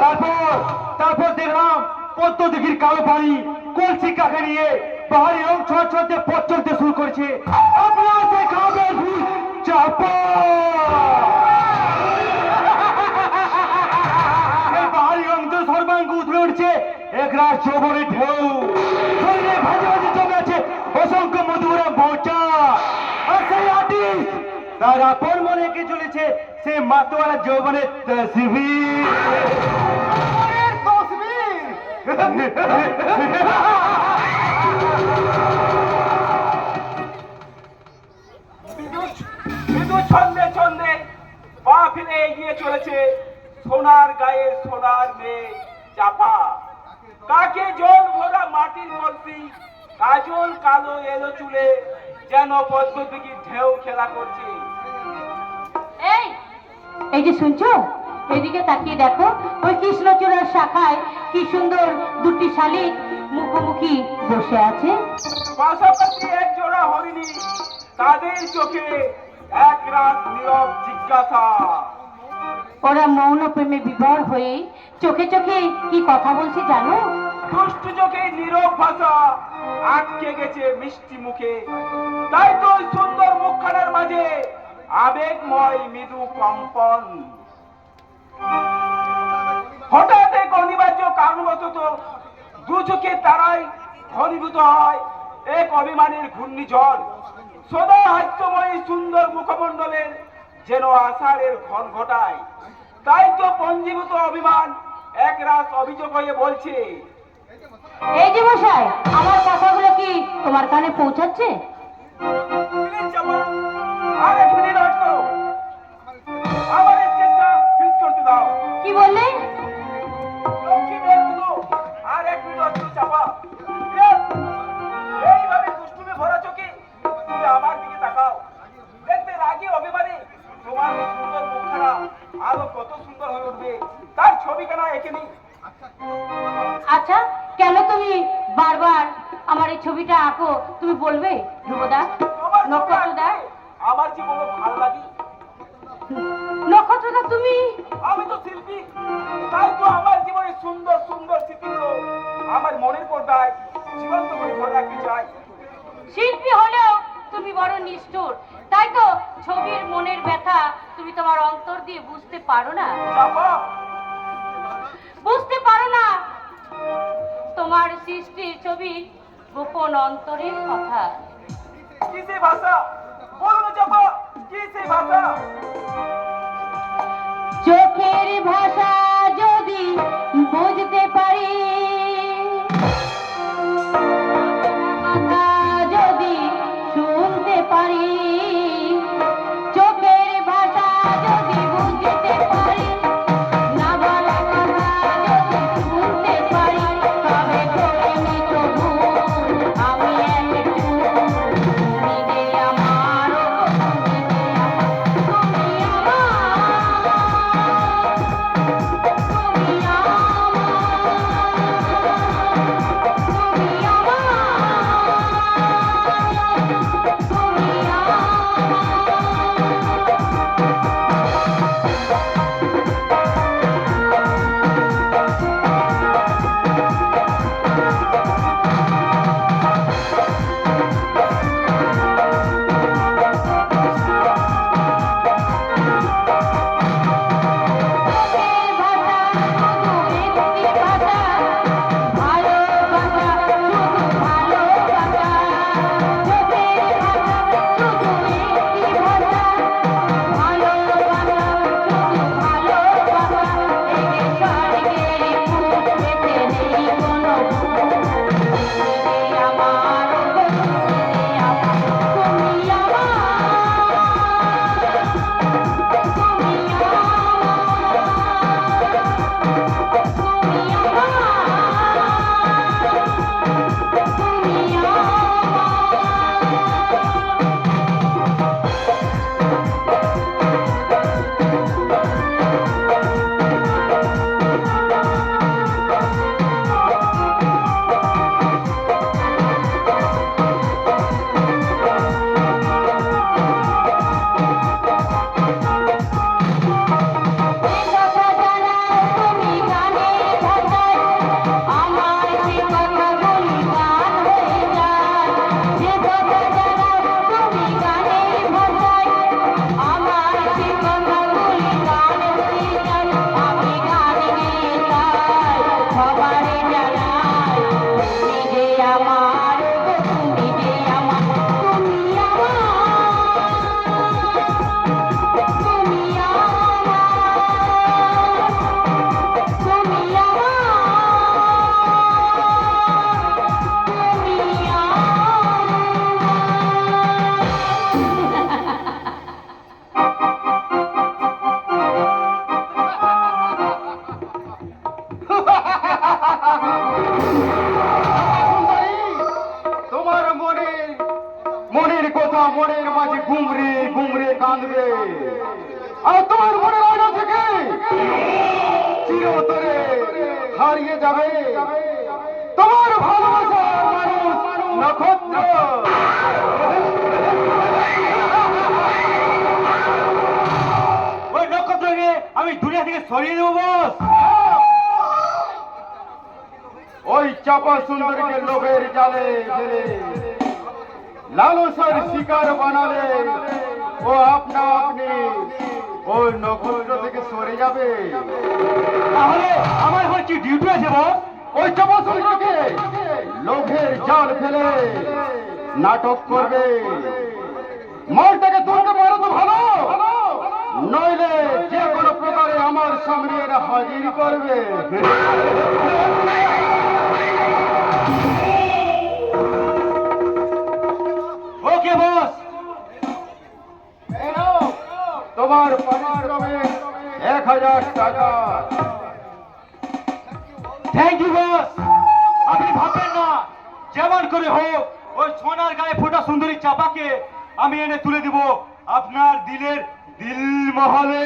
তারপর তারপর দেখলাম পদ্ম দিঘির কালো পানি কলসি কাকে নিয়ে পাহাড়ি রং ছোঁয়া ছোঁয়াতে পথ চলতে শুরু করেছে। আপনার সে খাবে ভুল চাপা। এই পাহাড়ি রং তো সর্বাঙ্গ উঠে উঠছে একরাশ যৌবনের ঢেউ। শরীরে ভাজে ভাজে জমে আছে অসংখ্য মধুরা মোচা। আর সেই আর্টিস্ট তার আপন মনে এঁকে চলেছে সে মাতোয়ারা যৌবনের তসবির। এর তসবির? শুধু ছন্দে ছন্দে পা ফেলে এগিয়ে চলেছে সোনার গায়ে সোনার মেয়ে চাপা। কাকে জল ভরা মাটির কলসি, কাজল কালো এলো চুলে যেন পদ্মদিঘির ঢেউ খেলা করছে। এই এই যে শুনছো, এদিকে তাকিয়ে দেখো, ওই কৃষ্ণচূড়ার শাখায় কি সুন্দর দুটি শালিক মুখোমুখি বসে আছে। পাশাপাশি এক জোড়া হরিণী, তাদের চোখে এক রাত নীরব জিজ্ঞাসা। ওরা মৌন প্রেমে বিভোর হয়ে চোখে চোখে কি কথা বলছে জানো? দুষ্টু চোখে নীরব ভাষা আটকে গেছে মিষ্টি মুখে। তাই তো ওই সুন্দর মুখখানার মাঝে আবেগময় মৃদু কম্পন। হঠাৎ এক অনিবার্য কারণবশত দু চোখের তারাই ঘনীভূত হয় এক অভিমানের ঘূর্ণিঝড়। সদা হাস্যময়ী সুন্দর মুখমণ্ডলের যেন আষাঢ়ের ক্ষণ ঘটায়। তাই তো পঞ্জীভূত অভিমান এক রাত অভিযোগ হয়ে বলছে, এই যে মশাই, আমার কথাগুলো কি তোমার কানে পৌঁছাচ্ছে? প্লিজ চাপা, আর এক মিনিট ওয়েট করো, আমার স্কেচটা ফিক্স করতে দাও। কি বললে? লক্ষ্মী মেয়ের মতো আর এক মিনিট ওয়েট করো চাপা। Yes! এইভাবে দুষ্টুমি ভরা চোখে তুমি আমার দিকে তাকাও, দেখবে রাগে অভিমানে তোমার সুন্দর মুখখানা আরো কত সুন্দর হয়ে উঠবে, তার ছবিখানা এঁকে নিই। আচ্ছা, কেন তুমি বারবার আমার এই ছবিটা আঁকো? তুমি বলবে ধ্রুবদা, তোমার ছবি নক্ষত্রদা, আঁকতে আমার যে বড় ভালো লাগে। নক্ষত্রদা তুমি। আমি তো শিল্পী, তাই তো আমার জীবনে সুন্দর সুন্দর স্মৃতিগুলো আমার মনের পর্দায় জীবন্ত করে ধরে রাখতে চাই। শিল্পী হলেও তুমি বড় নিষ্ঠুর, তাই তো ছবির মনের ব্যথা তুমি তোমার অন্তর দিয়ে বুঝতে পারো না। চাপা, বুঝতে পারো না তোমার সৃষ্টির ছবি গোপন অন্তরের কথা। কি সে ভাষা? বলো না চাপা, কি সে ভাষা? চোখের ভাষা যদি বুঝতে পারি, কথা যদি শুনতে পারি, চোখের ভাষা যদি বুঝতে পারি, না বলা কথা যদি শুনতে পারি, তবে করিনি তবু আমি একটু। তুমি যে আমার, তুমি কাঁদবে আর তোমার মনের আয়না থেকে চিরতরে হারিয়ে যাবে তোমার ভালোবাসার মানুষ নক্ষত্র। ওই নক্ষত্রকে আমি দুনিয়া থেকে সরিয়ে দেবো বস। ওই চাপা সুন্দরকে লোভের জালে ফেলে লালসার শিকার বানালে ও আপনা আপনি ওই নক্ষত্র থেকে সরে যাবে। তাহলে আমার এখন কি ডিউটি আছে বস? ওই চমৎকারকে লোভের জাল ফেলে নাটক করবে। মালটাকে তুলতে পারো তো ভালো, নইলে যে কোনো প্রকারে আমার সামনে এরা হাজির করবে। ওকে বস। এই নাও, তোমার পারিশ্রমিক 1000 টাকা। Thank you boss. আপনি ভাববেন না, যেমন করে হোক ওই সোনার গায়ে ফোটা সুন্দরী চাপাকে আমি এনে তুলে দিব আপনার দিলের দিল মহলে।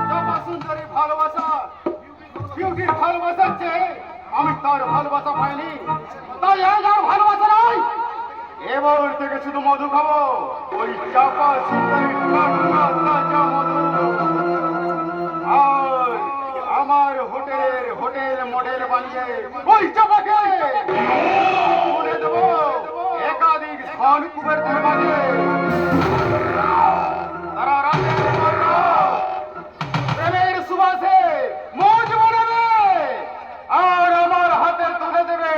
চাপা সুন্দরী ভালোবাসা, বিউটির ভালোবাসার চেয়ে আমি তার ভালোবাসা পাইনি, তাই আজ আর ভালোবাসা নাই। এবার থেকে শুধু মধু খাবো, ওই চাপা সুন্দরী তাজা মধু। আর আমার হোটেল মডেল বানিয়ে ওই চাপাকে তুলে দেবো একাধিক ধন কুবের বানিয়ে। তারা রাতের মতো প্রেমের সুবাসে মৌজ বানাবে আর আমার হাতে তুলে দেবে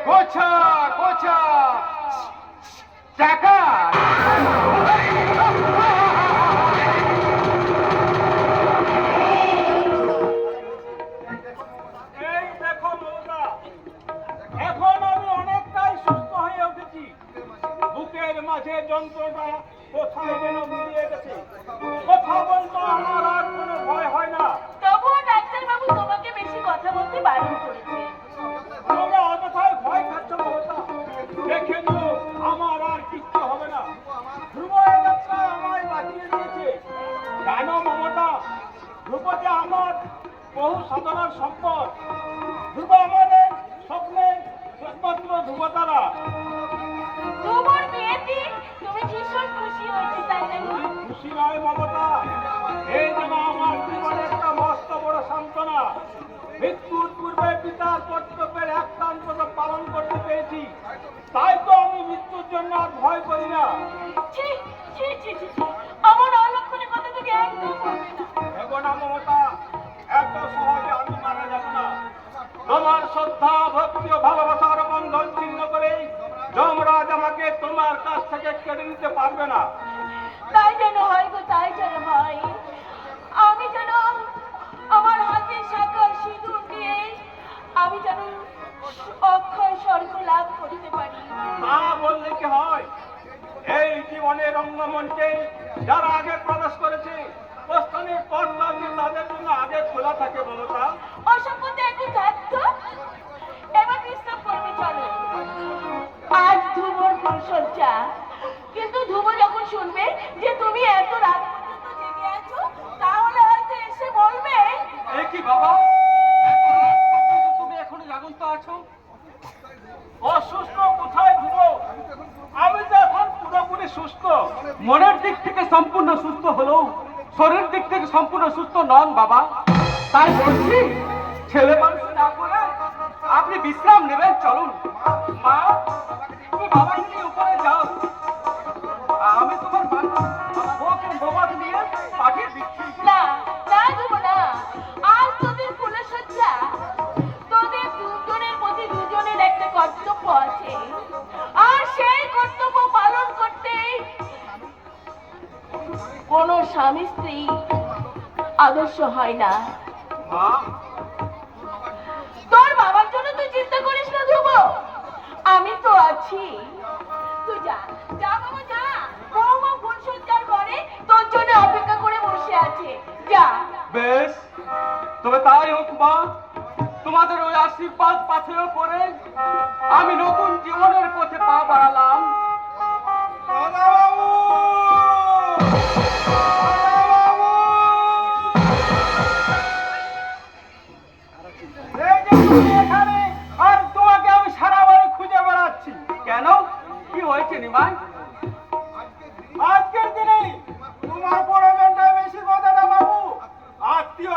গোছা গোছা টাকা। এই দেখো মৌরা, এখন আমি অনেকটাই সুস্থ হয়ে উঠেছি। বুকের মাঝে যন্ত্রটা কোথায় যেন মিলিয়ে গেছে। কথা বলতো আমার আর কোনো ভয় হয় না। তবুও ডাক্তার বাবু তোমাকে বেশি কথা বলতে বারণ করেছে। তোমরা অযথায় ভয় খাচ্ছ মমতা। দেখে নিও আমার আর কিচ্ছু হবে না। ধ্রুব এ যাত্রা আমায় বাঁচিয়ে দিয়েছে। জানো মমতা, ধ্রুব যে আমার বহু সাধনার সম্পদ। ধ্রুব আমাদের স্বপ্নের একমাত্র ধ্রুবতারা। তোমার বিয়েতে তুমি ভীষণ খুশি হয়েছে তাই না? খুশি নয় মমতা, এই যেন আমার জীবনের একটা মস্ত বড় সান্ত্বনা। মৃত্যুর পূর্বে পিতার কর্তব্যের একটা অন্তত পালন করতে পেরেছি, তাই তো আমি মৃত্যুর জন্য আর ভয় করি না। ছি ছি ছি ছি ছি, আমার অলক্ষণের কথা তুমি একদম বলবে না। ভেবো না মমতা, এত সহজে আমি মারা যাব না। তোমার শ্রদ্ধা ভক্তি ও ভালোবাসার বন্ধন ছিন্ন করেই যমরাজ আমাকে তোমার কাছ থেকে কেড়ে নিতে পারবে না। তাই যেন হয় গো, তাই যেন হয়। আমি যেন আমার হাতে শাখা সিঁদুর দিয়ে আমি যেন অক্ষয় স্বর্গ লাভ করতে পারি। তা বললে কি হয়? এই জীবনের রঙ্গমঞ্চে যারা আগে প্রবেশ করেছে, প্রস্থানের পথটা যে তাদের জন্য আগে খোলা থাকে মমতা। অসভ্যতা একটু থাকতো, এবার বিশ্রাম করবে চলো। আজ ধ্রুবর ফুলসজ্জা, কিন্তু ধ্রুব যখন শুনবে যে তুমি এত রাত পর্যন্ত জেগে আছো, তাহলে হয়তো এসে বলবে এ কি বাবা, তুমি এখনো জাগন্ত আছো? অসুস্থ কোথায় ধ্রুব? আমি তো এখন পুরোপুরি সুস্থ। মনের দিক থেকে সম্পূর্ণ সুস্থ হলেও শরীর দিক থেকে সম্পূর্ণ সুস্থ নন বাবা। তাই বলছি, ছেলে মানুষ না করে আপনি বিশ্রাম নেবেন, চলুন। মা, তুমি বাবাকে নিয়ে উপরে যাও, আমি তোমার বউকে মোবাদ নিয়ে পাঠিয়ে দিচ্ছি। না না ধ্রুব না, আজ তোদের ফুলসজ্জা, তোদের দুজনের প্রতি দুজনের একটা কর্তব্য আছে, আর সেই কর্তব্য পালন করতে কোন স্বামী স্ত্রী আদর্শ হয় না। মা, তোর বাবার জন্য তুই চিন্তা করিস না ধ্রুব, আমি তো আছি। তুই যা যা বাবা যা, বৌমা ফুলসজ্জার ঘরে তোর জন্য অপেক্ষা করে বসে আছে, যা। বেশ, তবে তাই হোক মা। তোমাদের ওই আশীর্বাদ পাথেয় করে আমি নতুন জীবনের পথে পা বাড়ালাম। আর তোমাকে আমি সারা বাড়ি খুঁজে বেড়াচ্ছি কেন? কি হয়েছে নিমাই? আজকের দিনে তোমার বড় বেশি কথাটা বাবু। আত্মীয়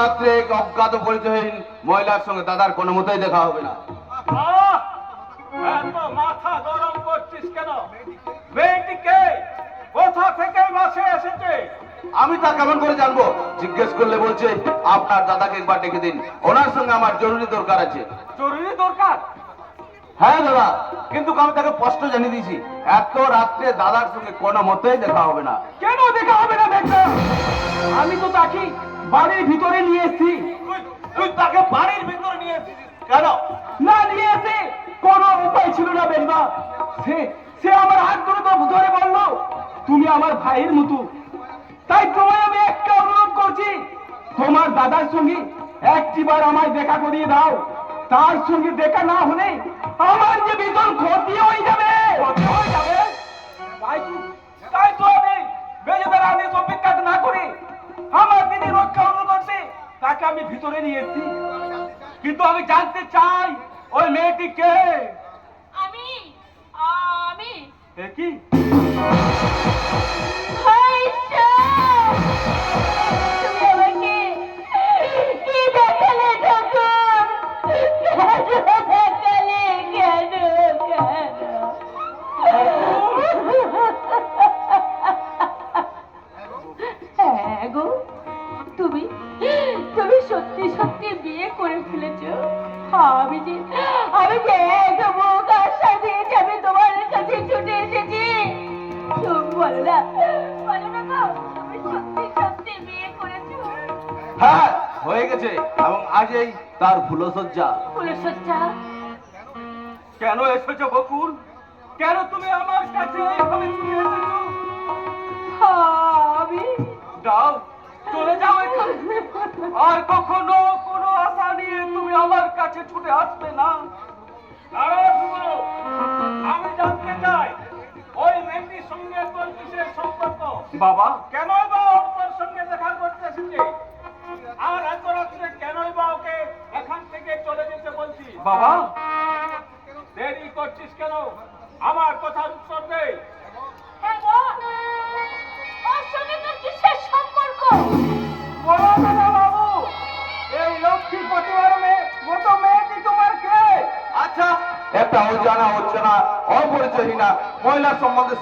রাত্রে এক অজ্ঞাত পরিচয়হীন মহিলার সঙ্গে দাদার কোনো মতেই দেখা হবে না। আহ! এত মাথা গরম করছিস কেন? মেয়েটিকে কোথা থেকে বাসে এসেছে? আমি তা কেমন করে জানবো? জিজ্ঞেস করলে বলছে আপনার দাদাকে একবার ডেকে দিন, ওনার সঙ্গে আমার জরুরি দরকার আছে। জরুরি দরকার? হ্যাঁ দাদা, কিন্তু আমি তাকে স্পষ্ট জানিয়ে দিয়েছি এত রাত্রে দাদার সঙ্গে কোনো মতেই দেখা হবে না। কেন দেখা হবে না বেটা? আমি তো তাকে বাড়ির ভিতরে নিয়ে এসেছি। তুই তাকে বাড়ির ভিতরে নিয়ে এসেছিস কেন? না নিয়ে এসে কোনো উপায় ছিল না বেটা। সে সে আমার হাত ধরে বললো তুমি আমার ভাইয়ের মতো। তাই তোমায় আমি একটা অনুরোধ করছি, তোমার দাদার সঙ্গে একটিবার আমায় দেখা করিয়ে দাও। তার সঙ্গে দেখা না হলে আমার যে ভীষণ ক্ষতি হয়ে যাবে। ক্ষতি হয়ে যাবে? তাই তো আমি বেজেদার আদেশ অপেক্ষা না করে আমার দিদি রক্ষা করতে তাকে আমি ভিতরে নিয়ে এসেছি। কিন্তু আমি জানতে চাই ওই মেয়েটি কে? আমি আমি এ কি? হায় ঈশ্বর! তুমি আমাকে কি দেখালে ঠাকুর? কেন দেখালে? হ্যাঁ গো, তুমি তুমি সত্যি সত্যি বিয়ে করে ফেলেছো। আমি যে এক মুখ আশা দিয়ে আমি তোমার কাছে ছুটে এসেছি। বলো না গো, তুমি সত্যি সত্যি বিয়ে করেছো? হ্যাঁ হয়ে গেছে, এবং আজই তার ফুলসজ্জা। ফুলসজ্জা? কেন এসেছো বকুল? কেন তুমি আমার কাছে এইভাবে ছুটে এসেছো? আমি যাও, চলে যাও এখান থেকে। আর কখনো কোনো আশা নিয়ে তুমি আমার কাছে ছুটে আসবে না। আমি জানতে চাই ওই মেয়েটির সঙ্গে তোর কিসের সম্পর্ক? বাবা, কেনই বা ও তোর সঙ্গে দেখা করতে এসেছে? আর এত রাত্রে কেনই বা ওকে এখান থেকে চলে যেতে বলছিস? বাবা, দেরি করছিস কেন? আমার কথার উত্তর দে। হ্যাঁ গো, ওর সঙ্গে তোর কিসের সম্পর্ক? বলো দাদা বাবু, এই লক্ষ্মী প্রতিবারের মতো মেয়েটি তোমার কে? আচ্ছা, একটা অজানা অচেনা অপরিচয়হীনা মহিলার সম্বন্ধে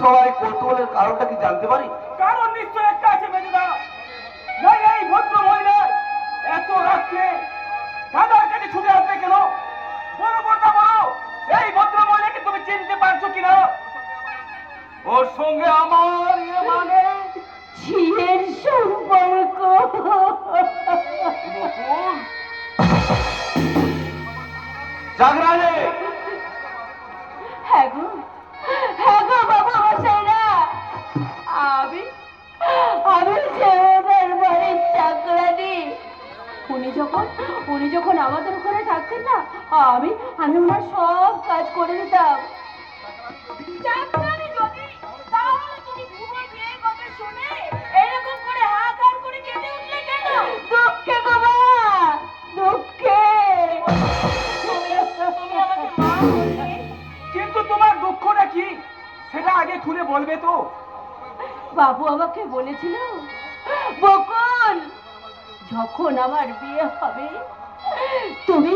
সবাই কৌতূহলের কারণটা কি জানতে পারি? কারণ নিশ্চয় একটা আছে বেজুদা। নাই এই ভদ্র মহিলা এত রাত্রে দাদার কাছে ছুটে আসবে কেন? বলো বড়দা, বলো এই ভদ্র মহিলাকে তুমি চিনতে পারছো কিনা? ওর সঙ্গে আমার মানে ঝিয়ের সম্পর্ক। বকুল, জাগরানে হ্যাঁ গো বাবা মশাইরা, আমি যে ওদের বাড়ির চাকরানি। উনি যখন আমাদের ওখানে থাকতেন না, আমি ওনার সব কাজ করে দিতাম। চাকরানি যদি, তাহলে তুমি বুড়ো বিয়ের কথা শুনে এরকম করে হাহাকার করে কেঁদে উঠলে কেন? দুঃখে গো মা, দুঃখে। তুমি আমাকে মা বললে, কিন্তু তোমার দুঃখটা কি সেটা আগে খুলে বলবে তো? বাবু আমাকে বলেছিল, বকুল যখন আমার বিয়ে হবে তুমি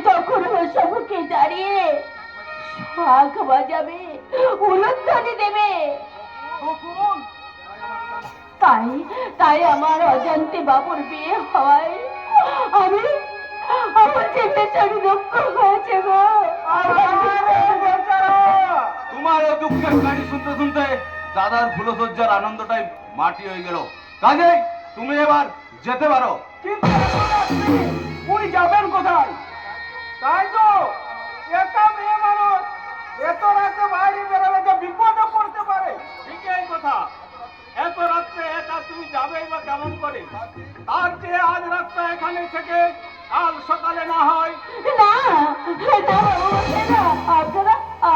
তখন ওর সম্মুখে দাঁড়িয়ে শাঁখ বাজাবে, উলুধ্বনি দেবে। বকুল, তাই আমার অজান্তে বাবুর বিয়ে হয় আমার যে ভীষণ দুঃখ হয়েছে গো। তোমার এই দুঃখের কাহিনী শুনতে শুনতে দাদার ফুলসজ্জার আনন্দটাই মাটি হয়ে গেল। কাজেই তুমি এবার যেতে পারো। কিন্তু এখন রাত্রে উনি যাবেন কোথায়? তাই তো, একটা মেয়ে মানুষ এত রাতে বাইরে বেরোলে যে বিপদে পড়তে পারে। ঠিকই কথা, এত রাত্রে একা তুমি যাবেই বা কেমন করে? তার চেয়ে আজ রাতটা এখানে থেকে কাল সকালে না হয়। না বাবু মশাইরা,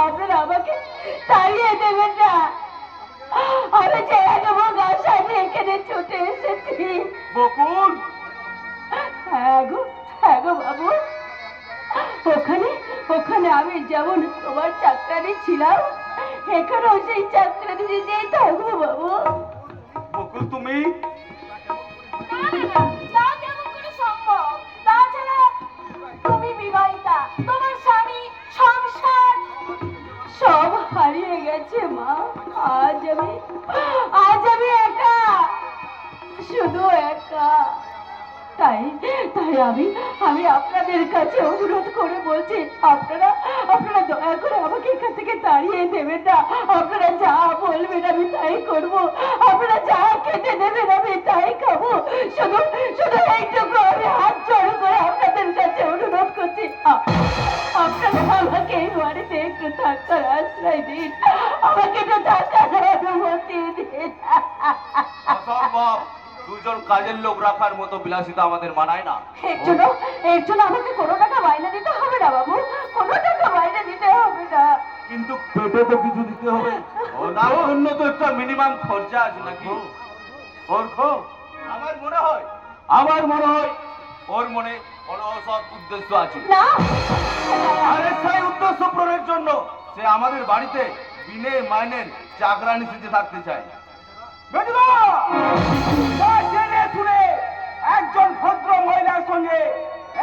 আপনারা আমাকে তাড়িয়ে দেবেন না। আমি যে এক মুখ আশা নিয়ে এখানে ছুটে এসেছি। বকুল, হ্যাঁ গো বাবু, ওখানে আমি যেমন তোমার চাকরানি ছিলাম, এখানেও সেই চাকরানি যেই থাকবো বাবু। বকুল তুমি না, গেছে মা। আজ আমি একা, শুধু একা। তাই তাই আমি আপনাদের কাছে অনুরোধ করে বলছি, আপনারা দয়া করে আমাকে এখান থেকে তাড়িয়ে দেবেন না। আপনারা যা বলবেন আমি তাই করব, আপনারা যা খেতে দেবেন আমি তাই খাবো। শুধু শুধু এইটুকু আমি হাত জড়ো করে আপনাদের কাছে অনুরোধ করছি, আপনারা আমাকে এই বাড়িতে একটু থাকার আশ্রয় দিন, আমাকে একটু থাকার অনুমতি দিন। অসম্ভব, দুজন কাজের লোক রাখার মতো বিলাসিতা আমাদের মানায় না। এর জন্য আমাকে কোনো টাকা বাইরে দিতে হবে না বাবু, কোনো টাকা বাইরে দিতে হবে না। কিন্তু পেটে তো কিছু দিতে হবে, ওনার জন্য তো একটা মিনিমাম খরচা আছে নাকি? আমার মনে হয় ওর মনে কোনো অসৎ উদ্দেশ্য আছে। না, আরে সেই উদ্দেশ্য পূরণের জন্য সে আমাদের বাড়িতে বিনে মাইনের চাকরানি সেজে থাকতে চায়। বেজুদা, তা জেনে শুনে একজন ভদ্র মহিলার সঙ্গে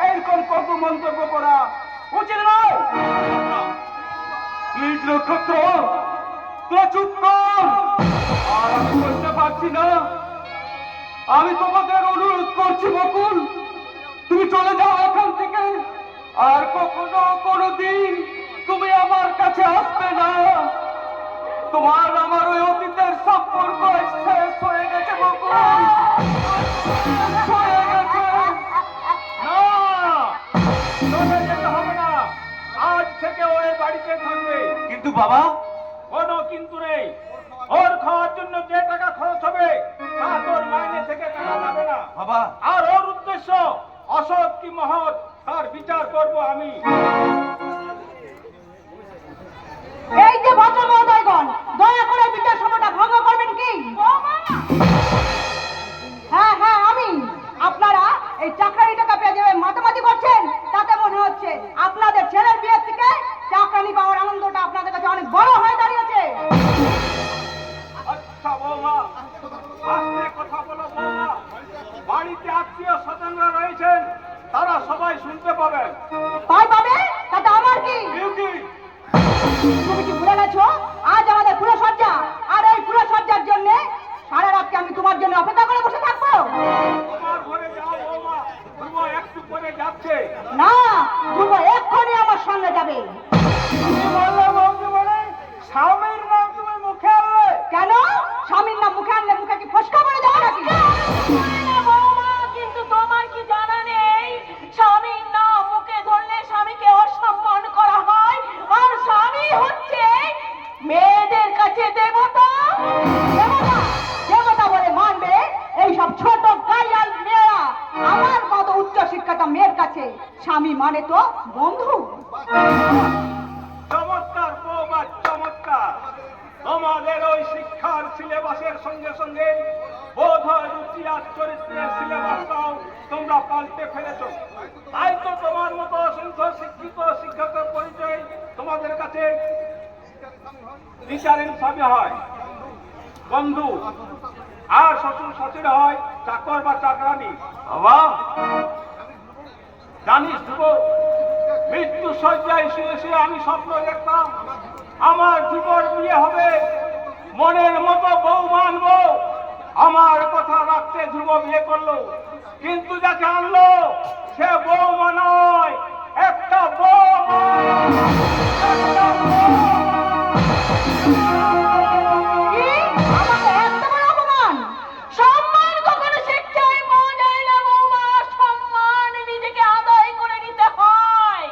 এইরকম কটু মন্তব্য করা উচিত নয়। প্লিজ নক্ষত্র, তোরা চুপ কর। আর আমি বলতে পারছি না, আমি তোমাদের অনুরোধ করছি বকুল, তুমি চলে যাও এখান থেকে, আর কখনো কোনোদিন তুমি আমার কাছে আসবে না। তোমার আমার ওই অতীতের সম্পর্ক শেষ হয়ে গেছে বকুল, হয়ে গেছে। না, চলে যেতে হবে না। আজ থেকে ওই বাড়িতে থাকবে। কিন্তু বাবা, কোনো কিন্তু নেই। ওর খাওয়ার জন্য যে টাকা খরচ হবে তা তোর মাইনে থেকে টাকা যাবে না। বাবা, আর ওর উদ্দেশ্য অসৎ কি মহৎ তার বিচার করব আমি। এই যে ভদ্র মহোদয়গণ, দয়া করে বিচার সভাটা ভঙ্গ করবেন কি? হ্যাঁ হ্যাঁ আমি। আপনারা এই চাকরানি টাকা পেয়ে যাবে মাতামাতি করছেন, তাতে মনে হচ্ছে আপনাদের ছেলের বিয়ের থেকে চাকরানি পাওয়ার আনন্দটা আপনাদের কাছে অনেক বড় হয়ে দাঁড়িয়েছে। আচ্ছা বৌমা, আস্তে কথা বলো বৌমা। বাড়িতে আত্মীয় স্বজনরা রয়েছেন, তারা সবাই শুনতে পাবেন। তাই পাবে, তাতে আমার কি? বিউটি, তুমি কি ভুলে গেছো আজ আমাদের ফুলসজ্জা? আর এই ফুলসজ্জার জন্য সারা রাতকে আমি তোমার জন্য অপেক্ষা করে বসে থাকবো? তোমার ঘরে যাও বৌমা, ধ্রুব একটু করে যাচ্ছে। না, ধ্রুব এক্ষুনি আমার সঙ্গে যাবে। তুমি বললে বৌদি বলে স্বামীর নাম তুমি মুখে আনলে। কেন? স্বামীর নাম মুখে আনলে মুখে কি ফসকা পড়ে যাবে নাকি? কিন্তু তোমার কি জানা নেই, স্বামীর নাম মুখে ধরলে স্বামীকে অসম্মান করা হয়, আর স্বামী হচ্ছে মেয়েদের কাছে দেবতা। দেবতা দেবতা বলে মানবে এইসব ছোট গাইয়াল মেয়েরা? আমার মতো উচ্চ শিক্ষাটা মেয়ের কাছে স্বামী মানে তো বন্ধু। চমৎকার বৌমা, চমৎকার। তোমাদের ওই শিক্ষার সিলেবাসের সঙ্গে সঙ্গে বোধ হয় রুচি আর চরিত্রের সিলেবাসটাও তোমরা পাল্টে ফেলেছ। তাই তো তোমার মতো অসংখ্য শিক্ষিত শিক্ষকের পরিচয় তোমাদের কাছে টিচারের হিসাবে হয় বন্ধু, আর শ্বশুর শাশুড়ি হয় চাকর বা চাকরানি। বাবা, জানিস ধ্রুব, মৃত্যু শয্যায় শুয়ে শুয়ে আমি স্বপ্ন দেখতাম আমার ধ্রুবর বিয়ে হবে, মনের মতো বউ মানবো। আমার কথা রাখতে ধ্রুব বিয়ে করলো, কিন্তু যাকে আনলো সে বৌমা নয়, একটা বৌমা। কি? আমাকে এত বড় অপমান! সম্মান কখনো শিক্ষায় পাওয়া যায় না বৌমা, সম্মান নিজেকে আদায় করে নিতে হয়।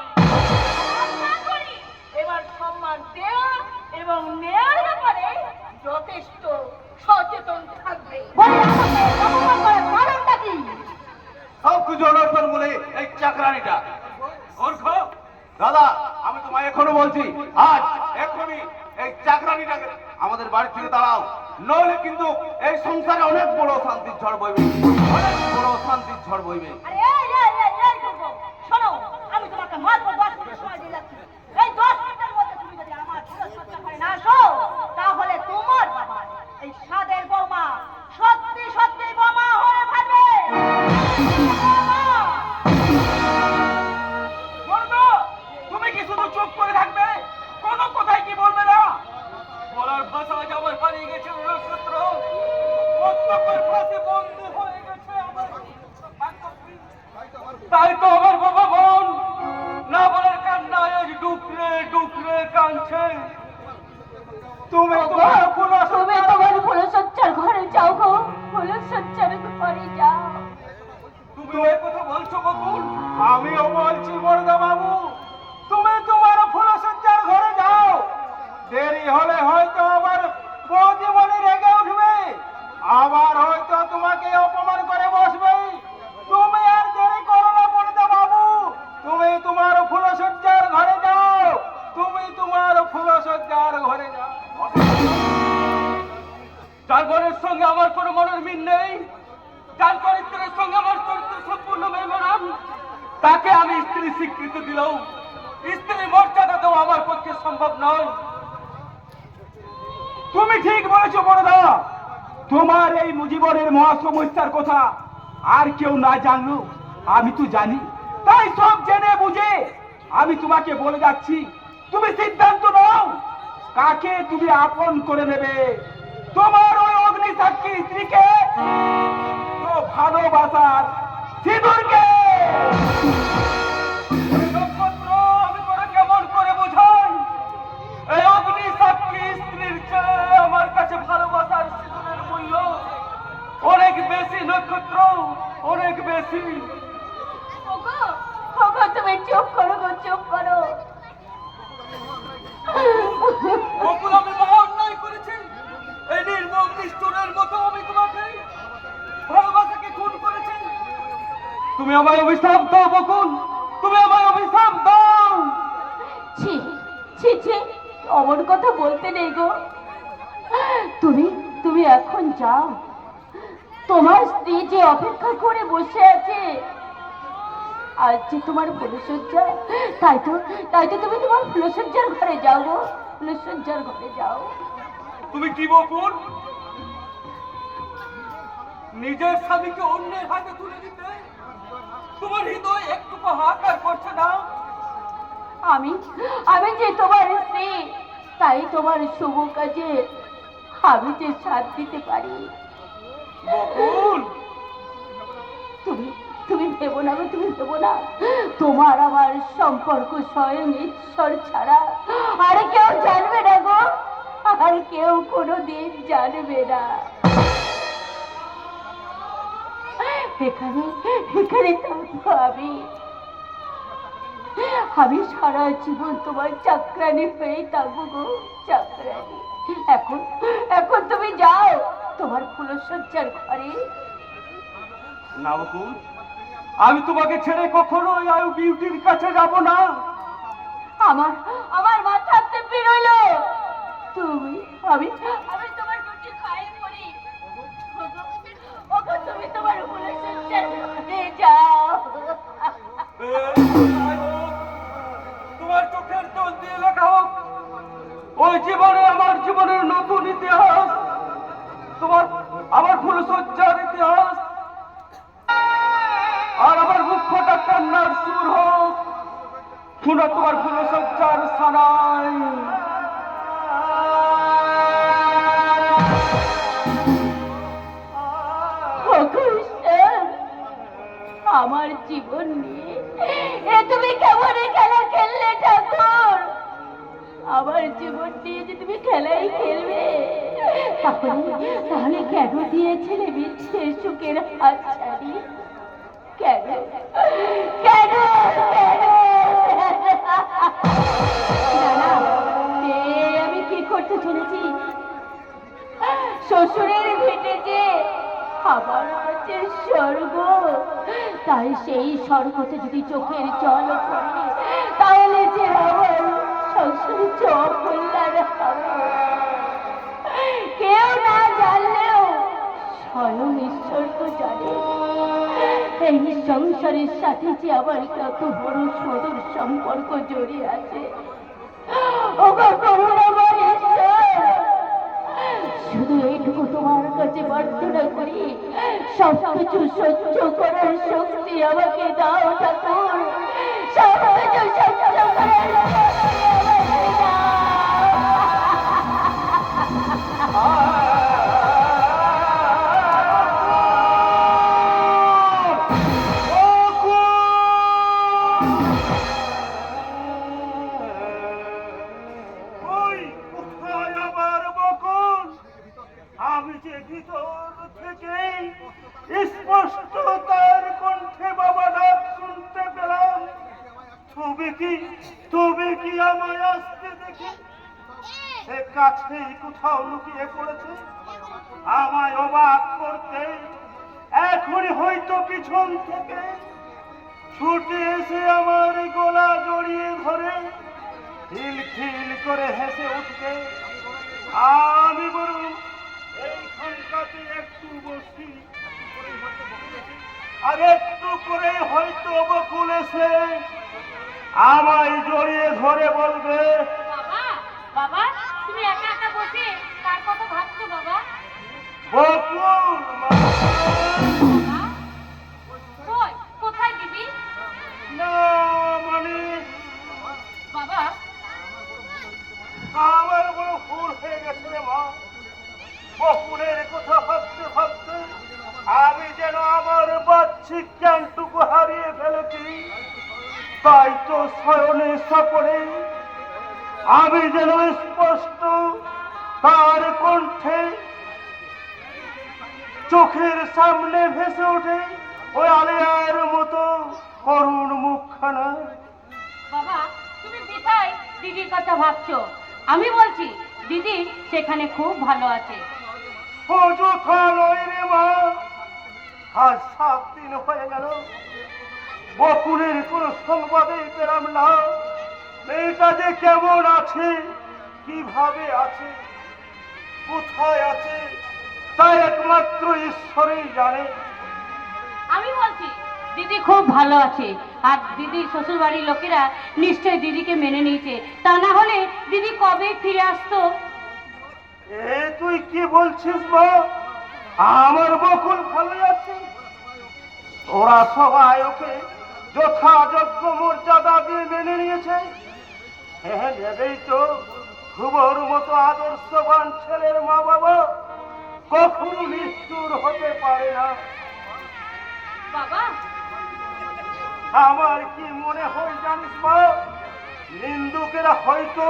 আশা করি এবার সম্মান দেওয়া এবং নেওয়ার ব্যাপারে যথেষ্ট সচেতন থাকবে। অপমান করার কারণটা কি? সব কিছু অনর্থন বলে এই চাকরানিটা। অর্ঘ, দাদা, আমি তোমায় এখনো বলছি, আজ এখনই এই চাকরানিটাকে আমাদের বাড়ি থেকে তাড়াও, নইলে কিন্তু এই সংসারে অনেক বড় শান্তির ঝড় বইবে, অনেক বড় শান্তির ঝড় বইবে। আরে এই করবো, শোনো, আমি তোমাকে মাত্র 10 মিনিট সময় দিয়ে যাচ্ছি। এই 10 মিনিটের মধ্যে তুমি যদি আমার ফুলসজ্জা করে না আসো, তাহলে তোমার বাবা এই সাদের বৌমা সত্যি সত্যি বোমা হয়ে থাকবে। বলতো তুমি কি শুধু চুপ করে থাকবে, কোনো কথাই কি বলবে না? যাচ্ছে। তুমি ওগো, তোমার তুমি তোমার ফুলশয্যার ঘরে যাও গো, ফুলশয্যার ঘরে যাও। তুমি এই কথা বলছো বকুল? আমিও বলছি বরদা বাবু, তুমি তোমার ফুলশয্যার ঘরে যাও। দেরি হলে হয়তো আবার বৌদিমণি রেগে উঠবে, আবার হয়তো তোমাকে অপমান করে বসবে। তুমি আর দেরি করো না বরদা বাবু, তুমি তোমার ফুলশয্যার ঘরে যাও। তুমি তোমার ফুলশয্যার ঘরে যাও। যার ঘরের সঙ্গে আমার কোনো মনের মিল নেই, যার চরিত্রের সঙ্গে আমার চরিত্র সম্পূর্ণ বেমানান, তাকে আমি স্ত্রী স্বীকৃতি দিলেও স্ত্রী মর্যাদা দেওয়া আমার পক্ষে সম্ভব নয়। তুমি ঠিক বলেছো বড়দা, তোমার এই জীবনের মহা সমস্যার কথা আর কেউ না জানলো আমি তো জানি, তাই সব জেনে বুঝে আমি তোমাকে বলে যাচ্ছি, তুমি সিদ্ধান্ত নাও কাকে তুমি আপন করে নেবে, তোমার ওই অগ্নিসাক্ষী স্ত্রীকে, তো ভালোবাসার সিঁদুরকে। নক্ষত্র, আমি তোরা কেমন করে বোঝাই, এই অগ্নিসাক্ষী স্ত্রীর চেয়ে আমার কাছে ভালোবাসার সিঁদুরের মূল্য অনেক বেশি। নক্ষত্র, অনেক বেশি। ওগো, ওগো, তুমি চুপ করো গো, চুপ করো। বকুল, আমি মহা অন্যায় করেছি। এই নির্মম নিষ্ঠুরের মতো আমি তোমাকে ভালোবাসাকে খুন করেছি। তুমি আমায় অভিশাপ দাও বকুল, তুমি আমায় অভিশাপ দাও। ছি ছি ছি, অমন কথা বলতে নেই গো। তুমি তুমি এখন যাও, তোমার স্ত্রী যে অপেক্ষা করে বসে আছে, আজ যে তোমার ফুলশয্যা, তাই তো তুমি তোমার ফুলশয্যার ঘরে যাও গো, ফুলশয্যার ঘরে যাও। তুমি কি বকুল, নিজের স্বামীকে অন্যের হাতে তুলে দিতে তোমার হৃদয় একটুকু হাহাকার করছে না? আমি আমি যে তোমার স্ত্রী, তাই তোমার শুভ কাজে আমি যে সাথ দিতে পারি। বকুল, তুমি তুমি ভেবো না গো, তুমি ভেবো না, তোমার আমার সম্পর্ক স্বয়ং ঈশ্বর ছাড়া আর কেউ জানবে না গো, আর কেউ কোনোদিন জানবে না। এখানে এখানে থাকবো আমি সারা জীবন তোমার চাকরানি হয়েই থাকবো গো, চাকরানি। এখন এখন তুমি যাও তোমার ফুলশয্যার ঘরে। না বকুল, আমি তোমাকে ছেড়ে কখনো আয়ু বিউটির কাছে যাব না। আমার আমার মাথাতে বেরোলো তুমি, আমি আমি তোমার রুটি খাই করি। ওগো, তুমি তোমার ফুলশয্যার ঘরে যাও। তোমার চোখের জল দিয়ে লেখা হোক ওই জীবনে আমার জীবনের নতুন ইতিহাস, তোমার আমার ফুলশয্যার ইতিহাস, আর আমার মুখ্য কান্নার সুর হোক শুনো তোমার ফুলশয্যার সানাই। ওগো ঈশ্বর, আমার জীবন নিয়ে এ তুমি কেমন খেলা খেললে ঠাকুর? আমার জীবন নিয়ে যে তুমি খেলাই খেলবে, তাহলে কেন দিয়েছিলে বিচ্ছের সুখের হাত ছাড়ি? কেন কেন কেন? না না, আমি কি করতে চলেছি? শ্বশুরের ভেটে যে আমার আছে স্বর্গ, তাই সেই স্বর্গতে যদি চোখের জল পড়ে, তাহলে যে আমার সংসারে চোখ কল্যাণ হবে। কেউ না জানলেও স্বয়ং ঈশ্বর তো জানে এই সংসারের সাথে যে আমার কত বড় সদর সম্পর্ক জড়িয়ে আছে। ওগো করুণাময় ঈশ্বর, শুধু এইটুকু তোমার কাছে প্রার্থনা করি, সবকিছু সহ্য করার শক্তি আমাকে দাও ঠাকুর, সবকিছু সহ্য করার শক্তি আমাকে দাও। তুমি কি আমায় আসতে দেখে সে কাছেই কোথাও লুকিয়ে পড়েছে আমায় অবাক করতে? এখনই হয়তো পিছন থেকে ছুটে এসে আমার গলা জড়িয়ে ধরে খিলখিল করে হেসে উঠবে। আমি বরং এইখানটাতে একটু বসি, আর একটু করে হয়তো বকুল এসে আমায় জড়িয়ে ধরে বলবে, বাবা বাবা তুমি একা একা বসে কার কথা ভাবছো বাবা? বকুল মা। বাবা কই কোথায় দিদি? না মানে বাবা আমার বড় ভুল হয়ে গেছে রে মা। বকুলের কথা ভাবতে ভাবতে আমি যেন আমার বাহ্যিক জ্ঞানটুকু হারিয়ে ফেলেছি। তাই তো শয়নে স্বপনে আমি যেন স্পষ্ট তার কণ্ঠে চোখের সামনে ভেসে ওঠে ওই আলিয়ার মতো করুণ মুখখানা। বাবা তুমি কোথায় দিদির কথা ভাবছো? আমি বলছি দিদি সেখানে খুব ভালো আছে। অযথা নয় রে মা, আজ 7 দিন হয়ে গেল বকুলের কোনো সংবাদই পেলাম না। মেয়েটা যে কেমন আছে, কিভাবে আছে, কোথায় আছে, তা একমাত্র ঈশ্বরই জানে। আমি বলছি দিদি খুব ভালো আছে, আর দিদির শ্বশুর বাড়ির লোকেরা নিশ্চয়ই দিদিকে মেনে নিয়েছে, তা না হলে দিদি কবে ফিরে আসতো? এ তুই কি বলছিস মা? আমার বকুল ভালো আছে? ওরা সবাই ওকে যথাযোগ্য মর্যাদা দিয়ে মেনে নিয়েছে। হ্যাঁ নেবেই তো, খুবর মতো আদর্শবান ছেলের মা বাবা কখনো নিষ্ঠুর হতে পারে না। বাবা আমার কি মনে হয় জানিস মা, নিন্দুকেরা হয়তো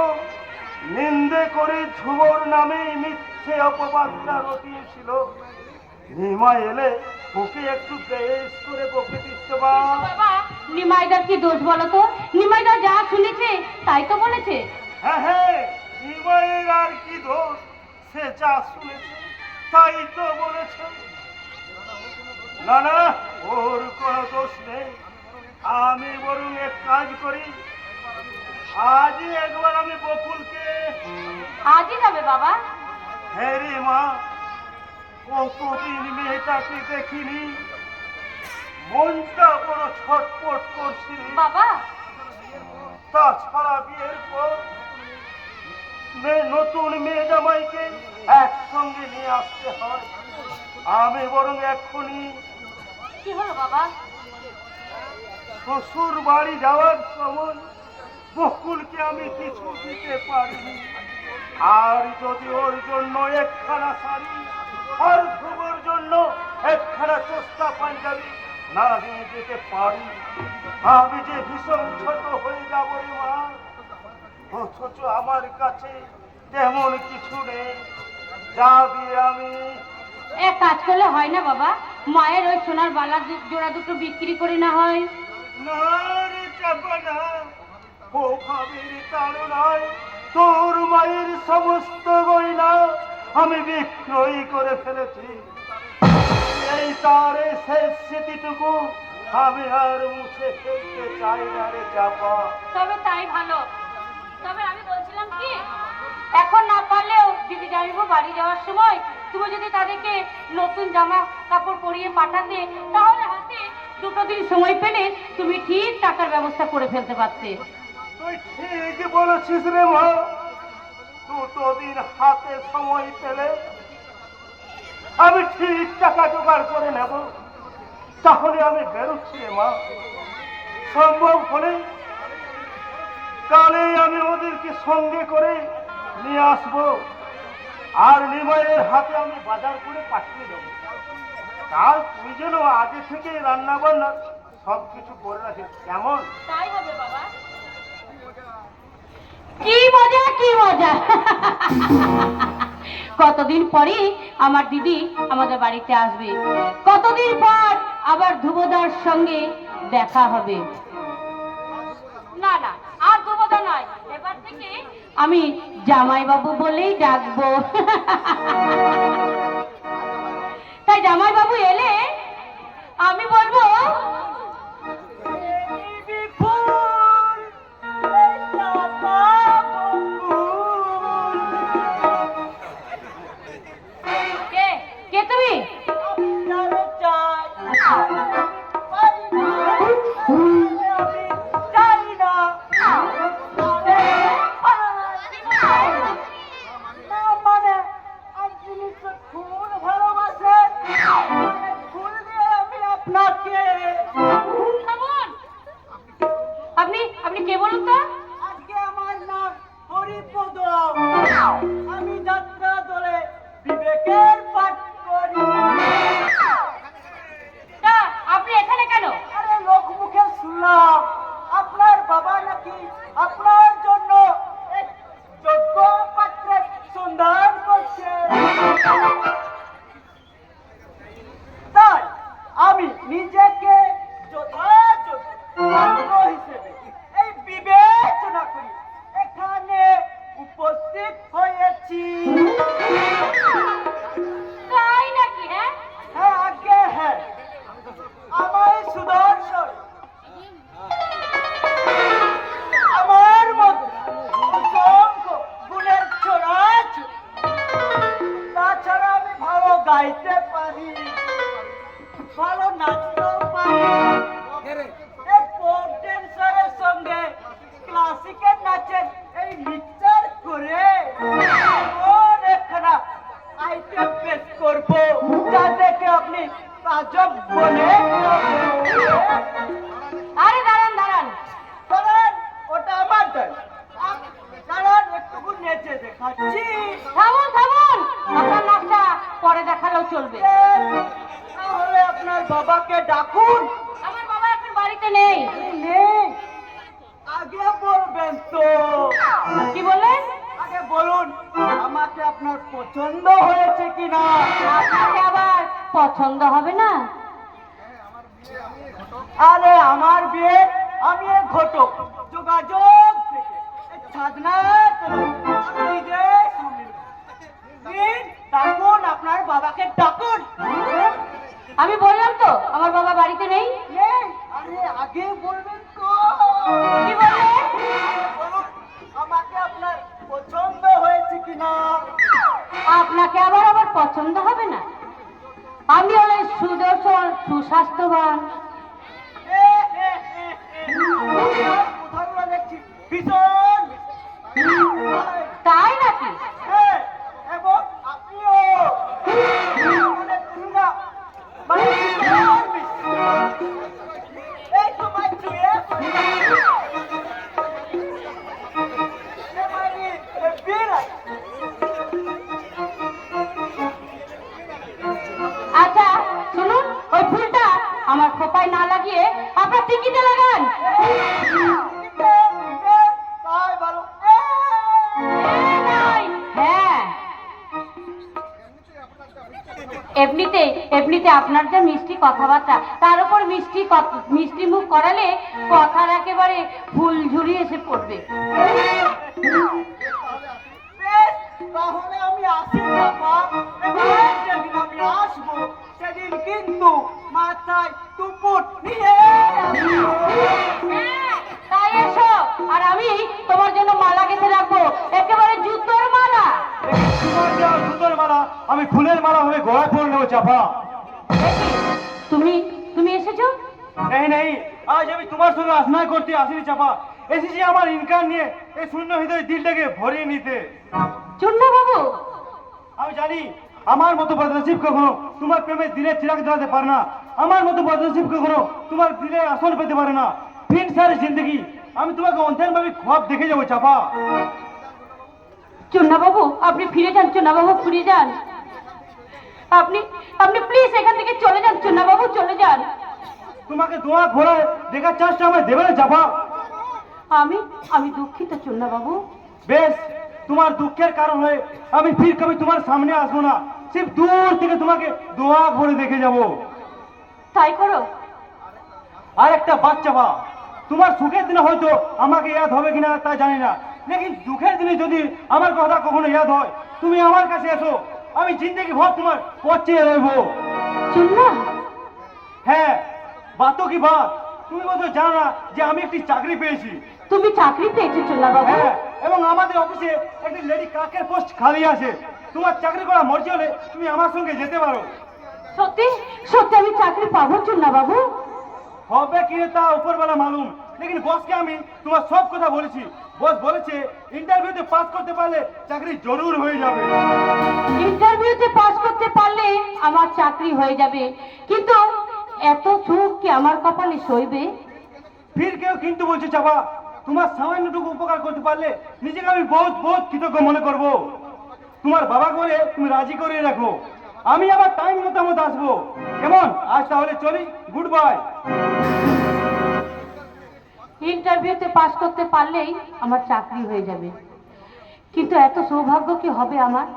নিন্দে করে ঝুমর নামে মিথ্যে অপবাদটা রটিয়েছিল। নিমা এলে ওকে একটু বেশ করে বকে দিচ্ছে মা। বাবা নিমাইদার কি দোষ বলো তো? নিমাইদা যা শুনেছে তাই তো বলেছে। হ্যাঁ হ্যাঁ, নিমাইয়ের আর কি দোষ, সে যা শুনেছে তাই তো বলেছে। না না, ওর কোনো দোষ নেই। আমি বরং এক কাজ করি, আজই একবার আমি বকুলকে। আজই যাবে বাবা? হ্যাঁ রে মা, কতদিন মেয়েটাকে দেখিনি, মনটা বড় ছটপট করছে রে। বাবা তাছাড়া বিয়ের পর নতুন মেয়ে জামাইকে একসঙ্গে নিয়ে আসতে হয়। আমি বরং এক্ষুনি কি হলো বাবা? শ্বশুর বাড়ি যাওয়ার সময় বকুলকে আমি কিছু দিতে পারিনি, আর যদি ওর জন্য একখানা শাড়ি আর ধ্রুবর জন্য একখানা চোস্তা পাঞ্জাবি না নিয়ে যেতে পারি, আমি যে ভীষণ ছোট হয়ে যাব রে মা। অথচ আমার কাছে তেমন কিছু নেই যা দিয়ে আমি। এক কাজ করলে হয় না বাবা? মায়ের ওই সোনার বালা জোড়া দুটো বিক্রি করে না হয়? না রে চাপা না, ও ভাবির তাড়নায় তোর মায়ের সমস্ত গয়না আমি বিক্রয় করে ফেলেছি। এই তারে শেষ স্মৃতিটুকু আমি আর মুছে ফেলতে চাই না রে চাপা। তবে তাই ভালো। তবে আমি বলছিলাম কি, এখন না পারলেও দিদি জানিব বাড়ি যাওয়ার সময় তুমি যদি তাদেরকে নতুন জামা কাপড় পরিয়ে পাঠাতে, তাহলে হাতে 2 দিন সময় পেলে তুমি ঠিক টাকার ব্যবস্থা করে ফেলতে পারতে। তুই ঠিক বলেছিস রে মা, 2 দিন হাতে সময় পেলে আমি ঠিক টাকা জোগাড় করে নেব। তাহলে আমি বেরোচ্ছি রে মা, সম্ভব হলে কালে আমি ওদেরকে সঙ্গে করে নিয়ে আসবো, আর নিমাইয়ের হাতে আমি বাজার করে পাঠিয়ে দেবো। কাল তুই যেন আগে থেকে রান্না বান্না সবকিছু করে রাখিস, কেমন? তাই হবে বাবা। কি মজা কি মজা! কতদিন পরে আমার দিদি আমাদের বাড়িতে আসবে, কতদিন পর আবার ধ্রুবদার সঙ্গে দেখা হবে। না না, আর আমি জামাইবাবু বলেই ডাকবো। তাই জামাইবাবু এলে আমি বলবো কে কে তুমি? আপনি আপনি কে বলুন তো? আজকে আমার নাম হরিপদ। আমি যাত্রা দলে বিবেকের পাঠ করি। তা আপনি এখানে কেন? আরে লোক মুখে শুনলাম আপনার বাবা নাকি আপনার জন্য এক যোগ্য পাত্রের সন্ধান করছে। তাই আমি নিজেকে যথাযথ পাত্র হিসেবে এই বিবেচনা করি এখানে উপস্থিত হয়েছি। তাই নাকি? হ্যাঁ হ্যাঁ আগে হ্যাঁ, আমার সুদর্শন আমার মধ্যে অসংখ্য গুণের ছড়াছ। তাছাড়া আমি ভালো গাইতে পারি, ভালো নাচতেও পারি। এই ফোক ড্যান্সারের সঙ্গে ক্লাসিক্যাল নাচের এই মিক্সচার করে এমন একখানা আইটেম পেশ করবো যা দেখে আপনি তাজব বলে আরে দাঁড়ান দাঁড়ান, দাঁড়ান, ওটা আমার দল। দাঁড়ান একটুকু নেচে দেখাচ্ছি। থামুন থামুন, আপনার নাচটা পরে দেখালেও চলবে। তাহলে আপনার বাবাকে ডাকুন। আমার বাবা এখন বাড়িতে নেই। নেই, আগে বলবেন তো। কি বললেন? আগে বলুন আমাকে আপনার পছন্দ হয়েছে কিনা। আপনাকে আবার পছন্দ হবে না? আরে আমার বিয়ে আমি এক ঘটক যোগাযোগ থেকে এই ছাদনা নিজেই সামনে দিন। ডাকুন, আপনার বাবাকে ডাকুন। আমি বললাম তো আমার বাবা বাড়িতে নেই। নেই? আরে আগে বলবেন তো। কি বললেন? বলুন আমাকে আপনার পছন্দ হয়েছে কিনা। আপনাকে আবার আবার পছন্দ হবে না? আমি হলে সুদর্শন, সুস্বাস্থ্যবান। কোথাও দেখছি ভীষণ তাই নাকি? হ্যাঁ, এবং আপনিও মানে তুমি না, মানে ভীষণ মিষ্টি। এই তোমার চুয়ে আচ্ছা শুনুন, ওই ফুলটা আমার খোপায় না লাগিয়ে আপনার টিকিতে লাগান। তাই বলো। হ্যাঁ, এমনিতে এমনিতে আপনার যা মিষ্টি কথাবার্তা, তার উপর মিষ্টি মুখ করালে কথার একেবারে ফুল ঝুরি এসে পড়বে। বেশ, তাহলে আমি আসি বাবা। এবার যেদিন আমি আসবো সেদিন কিন্তু মাথায় টুকুট নিয়ে আসবো। হ্যাঁ, তাই এসো, আর আমি তোমার জন্য মালা গেঁথে রাখবো, একেবারে জুতোর মালা। তোমার দেওয়া সুতোর মালা আমি ফুলের মালা ভাবে গলায় পরে নেবো চাপা। তুমি তুমি এসেছো? নেই নেই, আজ আমি তোমার সঙ্গে আসনাই করতে আসিনি চাপা। এসেছি আমার ইনকাম নিয়ে এই শূন্য হৃদয় দিলটাকে ভরিয়ে নিতে। চুন্না বাবু, আমি জানি আমার মতো বদনসিব কখনো তোমার প্রেমে দিলে চিরাগ জ্বালাতে পারে না। আমার মতো বদনসিব কখনো তোমার দিলে আসন পেতে পারে না। ফিন সারি জিন্দগি আমি তোমাকে অন্ধান ভাবে খোয়াব দেখে যাবো চাপা। চুন্না বাবু আপনি ফিরে যান, চুন্না বাবু ফিরে যান। আপনি আপনি প্লিজ এখান থেকে চলে যান, চুন্না বাবু চলে যান। তোমাকে দোয়া ভরা দেখার চান্সটা আমায় দেবে না চাপা। আমি আমি দুঃখিত চুন্না বাবু। বেশ, তোমার দুঃখের কারণ হয়ে আমি ফির কবি তোমার সামনে আসবো না, সির্ফ দূর থেকে তোমাকে দোয়া ভরে দেখে যাব। তাই করো। আর একটা বাচ্চা বা তোমার সুখের দিনে হয়তো আমাকে ইয়াদ হবে কিনা তা জানি না, লেকিন দুঃখের দিনে যদি আমার কথা কখনো ইয়াদ হয়, তুমি আমার কাছে এসো, আমি জিন্দগি ভর তোমার পথ চেয়ে রইব। চুল্লা, হ্যাঁ, বাতো কি বাত, তুমি বোধ জানো না যে আমি একটি চাকরি পেয়েছি। তুমি চাকরি পেয়েছো চুল্লা বাবু? হ্যাঁ, এবং আমাদের অফিসে একটি লেডি ক্লার্কের পোস্ট খালি আছে। তোমার চাকরি করা মর্জি হলে তুমি আমার সঙ্গে যেতে পারো। সত্যি সত্যি আমি চাকরি পাবো চুল্লা বাবু? হবে কি তা উপরবেলা মালুম, লেকিন বসকে আমি তোমার সব কথা বলেছি। বস বলেছে ইন্টারভিউতে পাস করতে পারলে চাকরি জরুর হয়ে যাবে। ইন্টারভিউতে পাস করতে পারলে আমার চাকরি হয়ে যাবে, কিন্তু এত সুখ কি আমার কপালে সইবে? ফির কেউ কিন্তু বলছে চাপা, তোমার সামান্যটুকু উপকার করতে পারলে নিজেকে আমি বহুত বহুত কৃতজ্ঞ মনে করব। তোমার বাবা করে তুমি রাজি করে রাখো, আমি আবার টাইম মতো আসবো। কেমন? আজ তাহলে চলি, গুড বাই। ইন্টারভিউতে পাস করতে পারলেই আমার চাকরি হয়ে যাবে, কিন্তু এত সৌভাগ্য কি হবে আমার?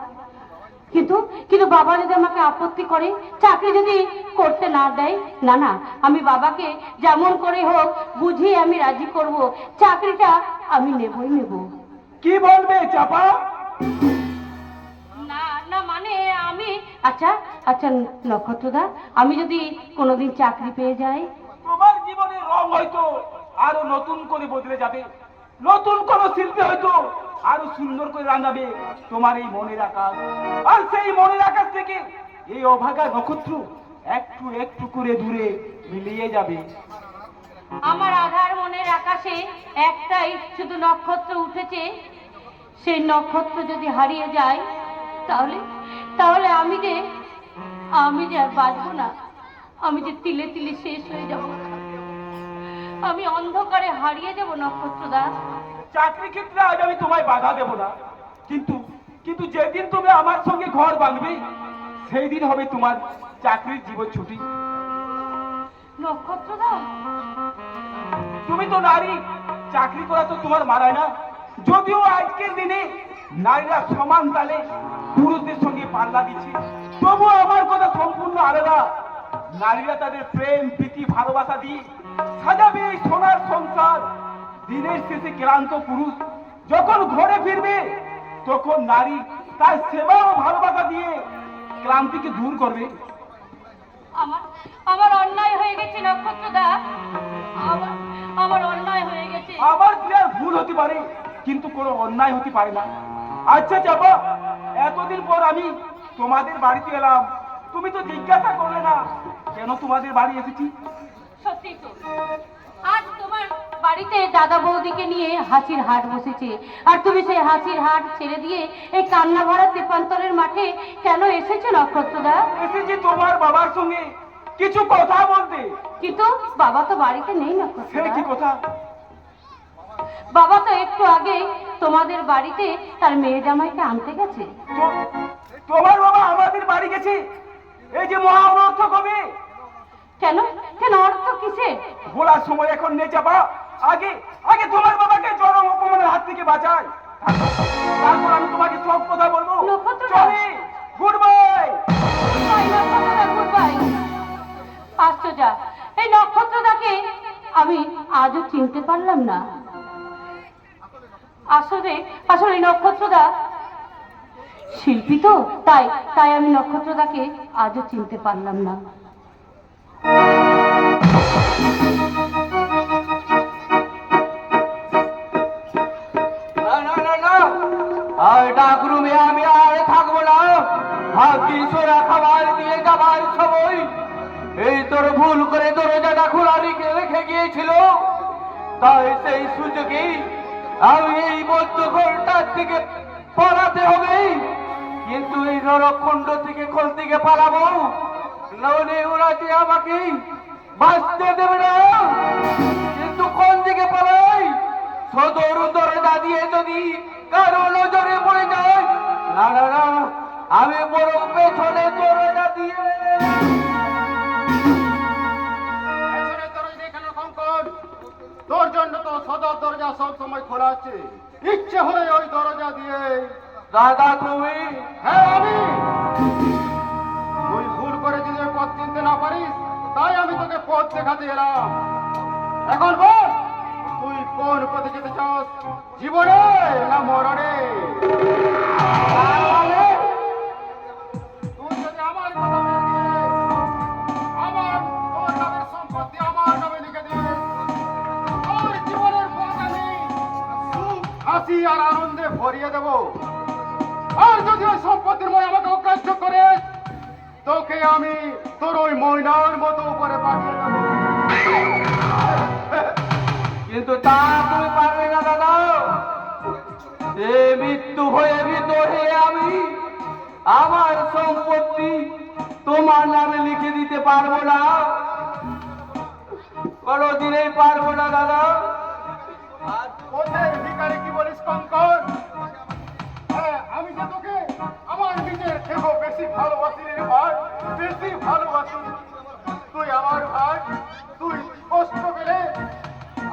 কিন্তু কিন্তু বাবা যদি আমাকে আপত্তি করে, চাকরি যদি করতে না দেয়, না না, আমি বাবাকে যেমন করে হোক বুঝিয়ে আমি রাজি করব, চাকরিটা আমি নেবই নেব। কি বলবে চাপা? না না, মানে আমি, আচ্ছা আচ্ছা নক্ষত্রদা, আমি যদি কোনোদিন চাকরি পেয়ে যাই, তোমার জীবনের রং হয়তো আরো নতুন করে বদলে যাবে, নতুন কোন শিল্পী হয়তো আরো সুন্দর করে রাঙাবে তোমার এই মনের আকাশ। আর সেই মনের আকাশ থেকে এই অভাগা নক্ষত্র একটু একটু করে দূরে মিলিয়ে যাবে। আমার আধার মনের আকাশে একটাই শুধু নক্ষত্র উঠেছে, সেই নক্ষত্র যদি হারিয়ে যায়, তাহলে তাহলে আমি যে আর বাঁচবো না, আমি যে তিলে তিলে শেষ হয়ে যাব, আমি অন্ধকারে হারিয়ে যাব নক্ষত্রদা। চাকরি ক্ষেত্রে আজ আমি তোমায় বাধা দেব না, কিন্তু কিন্তু যেদিন তুমি আমার সঙ্গে ঘর বাঁধবে, সেই দিন হবে তোমার চাকরির জীবন ছুটি। নক্ষত্রদা, তুমি তো নারী, চাকরি করা তো তোমার মানায় না। যদিও আজকের দিনে নারীরা সমান তালে পুরুষদের সঙ্গে পাল্লা দিচ্ছে, তবুও আমার কথা সম্পূর্ণ আলাদা। নারীরা তাদের প্রেম প্রীতি ভালোবাসা দিয়ে সাজাবে এই সোনার সংসার। দিনের শেষে ক্লান্ত পুরুষ যখন ঘরে ফিরবে, তখন নারী তার সেবা ও ভালোবাসা দিয়ে ক্লান্তিকে দূর করবে। আমার আমার অন্যায় হয়ে গেছে নক্ষত্রদা, আমার আমার অন্যায় হয়ে গেছে। আমার কি আর ভুল হতে পারে, কিন্তু কোনো অন্যায় হতে পারে না। আচ্ছা চাপা, এতদিন পর আমি তোমাদের বাড়িতে এলাম, তুমি তো জিজ্ঞাসা করলে না কেন তোমাদের বাড়ি এসেছি। সত্যি তো, আজ তোমার বাড়িতে দাদা বৌদিকে নিয়ে হাসির হাট বসেছে, আর তুমি সেই হাসির হাট ছেড়ে দিয়ে এই কান্না ভরা তেপান্তরের মাঠে কেন এসেছো নক্ষত্রদা? এসেছি তোমার বাবার সঙ্গে কিছু কথা বলতে। কিন্তু বাবা তো বাড়িতে নেই সে নক্ষত্রদা। কি কথা? বাবা তো একটু আগে তোমাদের বাড়িতে তার মেয়ে জামাইকে আনতে গেছে। তোমার বাবা আমাদের বাড়ি গেছে? এই যে মহাঅনর্থ কবে? কেন কেন, অর্থ কিসে? ভোলার সময় এখন নেই চাপা, আগে আগে তোমার বাবাকে চরম অপমানের হাত থেকে বাঁচাই, তারপর আমি তোমাকে সব কথা বলবো। নক্ষত্রদা। চলি, গুড বাই। বাই নক্ষত্রদা, গুড বাই। আশ্চর্য, এই নক্ষত্রদাকে আমি আজও চিনতে পারলাম না। আসলে আসলে নক্ষত্রদা শিল্পী তো, তাই তাই আমি নক্ষত্রদাকে আজও চিনতে পারলাম না। আর ডাকরুমে আমি আর থাকবো না, ভাগ্যিসরা খাবার দিয়ে যাবার সময় এই তোর ভুল করে দরজাটা খোলা রেখে গিয়েছিল, তাই সেই সুযোগে আমি এই মধ্য ঘরটার থেকে পালাতে হবে। কিন্তু এই নরকখণ্ড থেকে খোল থেকে পালাবো, নইলে ওরা যে আমাকে বাঁচতে দেবে না। কিন্তু কোন দিকে পালাই? সদর দরজা দিয়ে যদি কারো নজরে পড়ে যায়, না না না, আমি বরং পেছনে দরজা দিয়ে। পেছনের দরজা দিয়ে কেন কঙ্কন? তোর জন্য তো সদর দরজা সব সময় খোলা আছে, ইচ্ছে হলে ওই দরজা দিয়ে। দাদা তুমি? হ্যাঁ আমি। তুই ভুল করে যদি ওই পথ চিনতে না পারিস, তাই আমি তোকে পথ দেখাতে এলাম। এখন বল, তুই কোন পথে যেতে চাস? জীবনে মরণে। তার মানে তুই যদি আমার কথা মেনে নিয়ে তোর নামের সম্পত্তি আমার নামে লিখে দিস, তোর জীবনের পথ আমি সুখ, হাসি আর আনন্দে ভরিয়ে দেব। আর যদি ওই সম্পত্তির মনে আমাকে অগ্রাহ্য করে, তোকে আমি তোর ওই ময়নার মতো উপরে পাঠিয়ে দেব। কিন্তু তা তুমি পারবে না দাদা। এ মৃত্যু হয়ে ভিতরে আমি আমার সম্পত্তি তোমার নামে লিখে দিতে পারবো না, কোনোদিনই পারবো না দাদা। পথের ভিখারি কি বলিস কঙ্কর? হ্যাঁ, আমি যে তোকে আমার নিজের থেকেও বেশি ভালোবাসি রে ভাই, বেশি ভালোবাসি। তুই আমার ভাই, তুই কষ্ট পেলে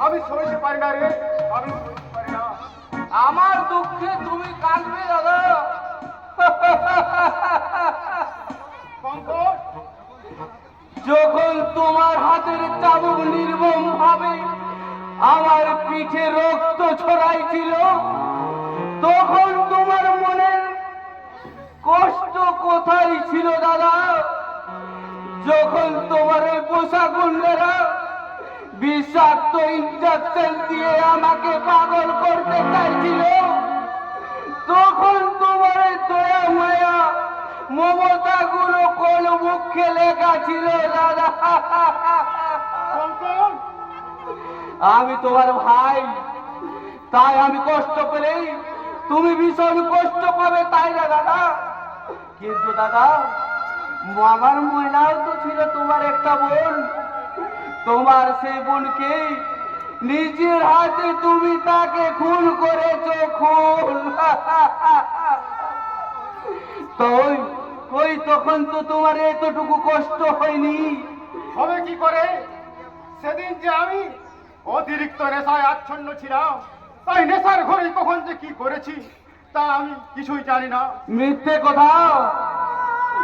আমি সইতে পারি না রে, আমি সইতে পারি না। আমার দুঃখে তুমি কাঁদবে দাদা। কঙ্কর, যখন তোমার হাতের চাবুক নির্মম ভাবে আমার পিঠে রক্ত ছড়াইছিল, তখন তোমার মনের কষ্ট কোথায় ছিল দাদা? যখন তোমার ওই পোষা গুন্ডেরা বিষাক্ত ইঞ্জেকশন দিয়ে আমাকে পাগল করতে চাইছিল, তখন তোমার ওই দয়া মায়া মমতা গুলো কোন মুখে লেখা ছিল দাদা? কঙ্কর, আমি তোমার ভাই, তাই আমি কষ্ট পেলেই তুমি ভীষণ কষ্ট পাবে, তাই না দাদা? কিন্তু দাদা, আমার ময়নাও তো ছিল তোমার একটা বোন। তোমার সেই বোনকে নিজের হাতে তুমি তাকে খুন করেছো, খুন। তো কই তখন তো তোমার এতটুকু কষ্ট হয়নি। হবে কি করে? সেদিন যে আমি অতিরিক্ত নেশায় আচ্ছন্ন ছিলাম, তাই নেশার ঘরে কখন যে কি করেছি তা আমি কিছুই জানি না। মিথ্যে কথা,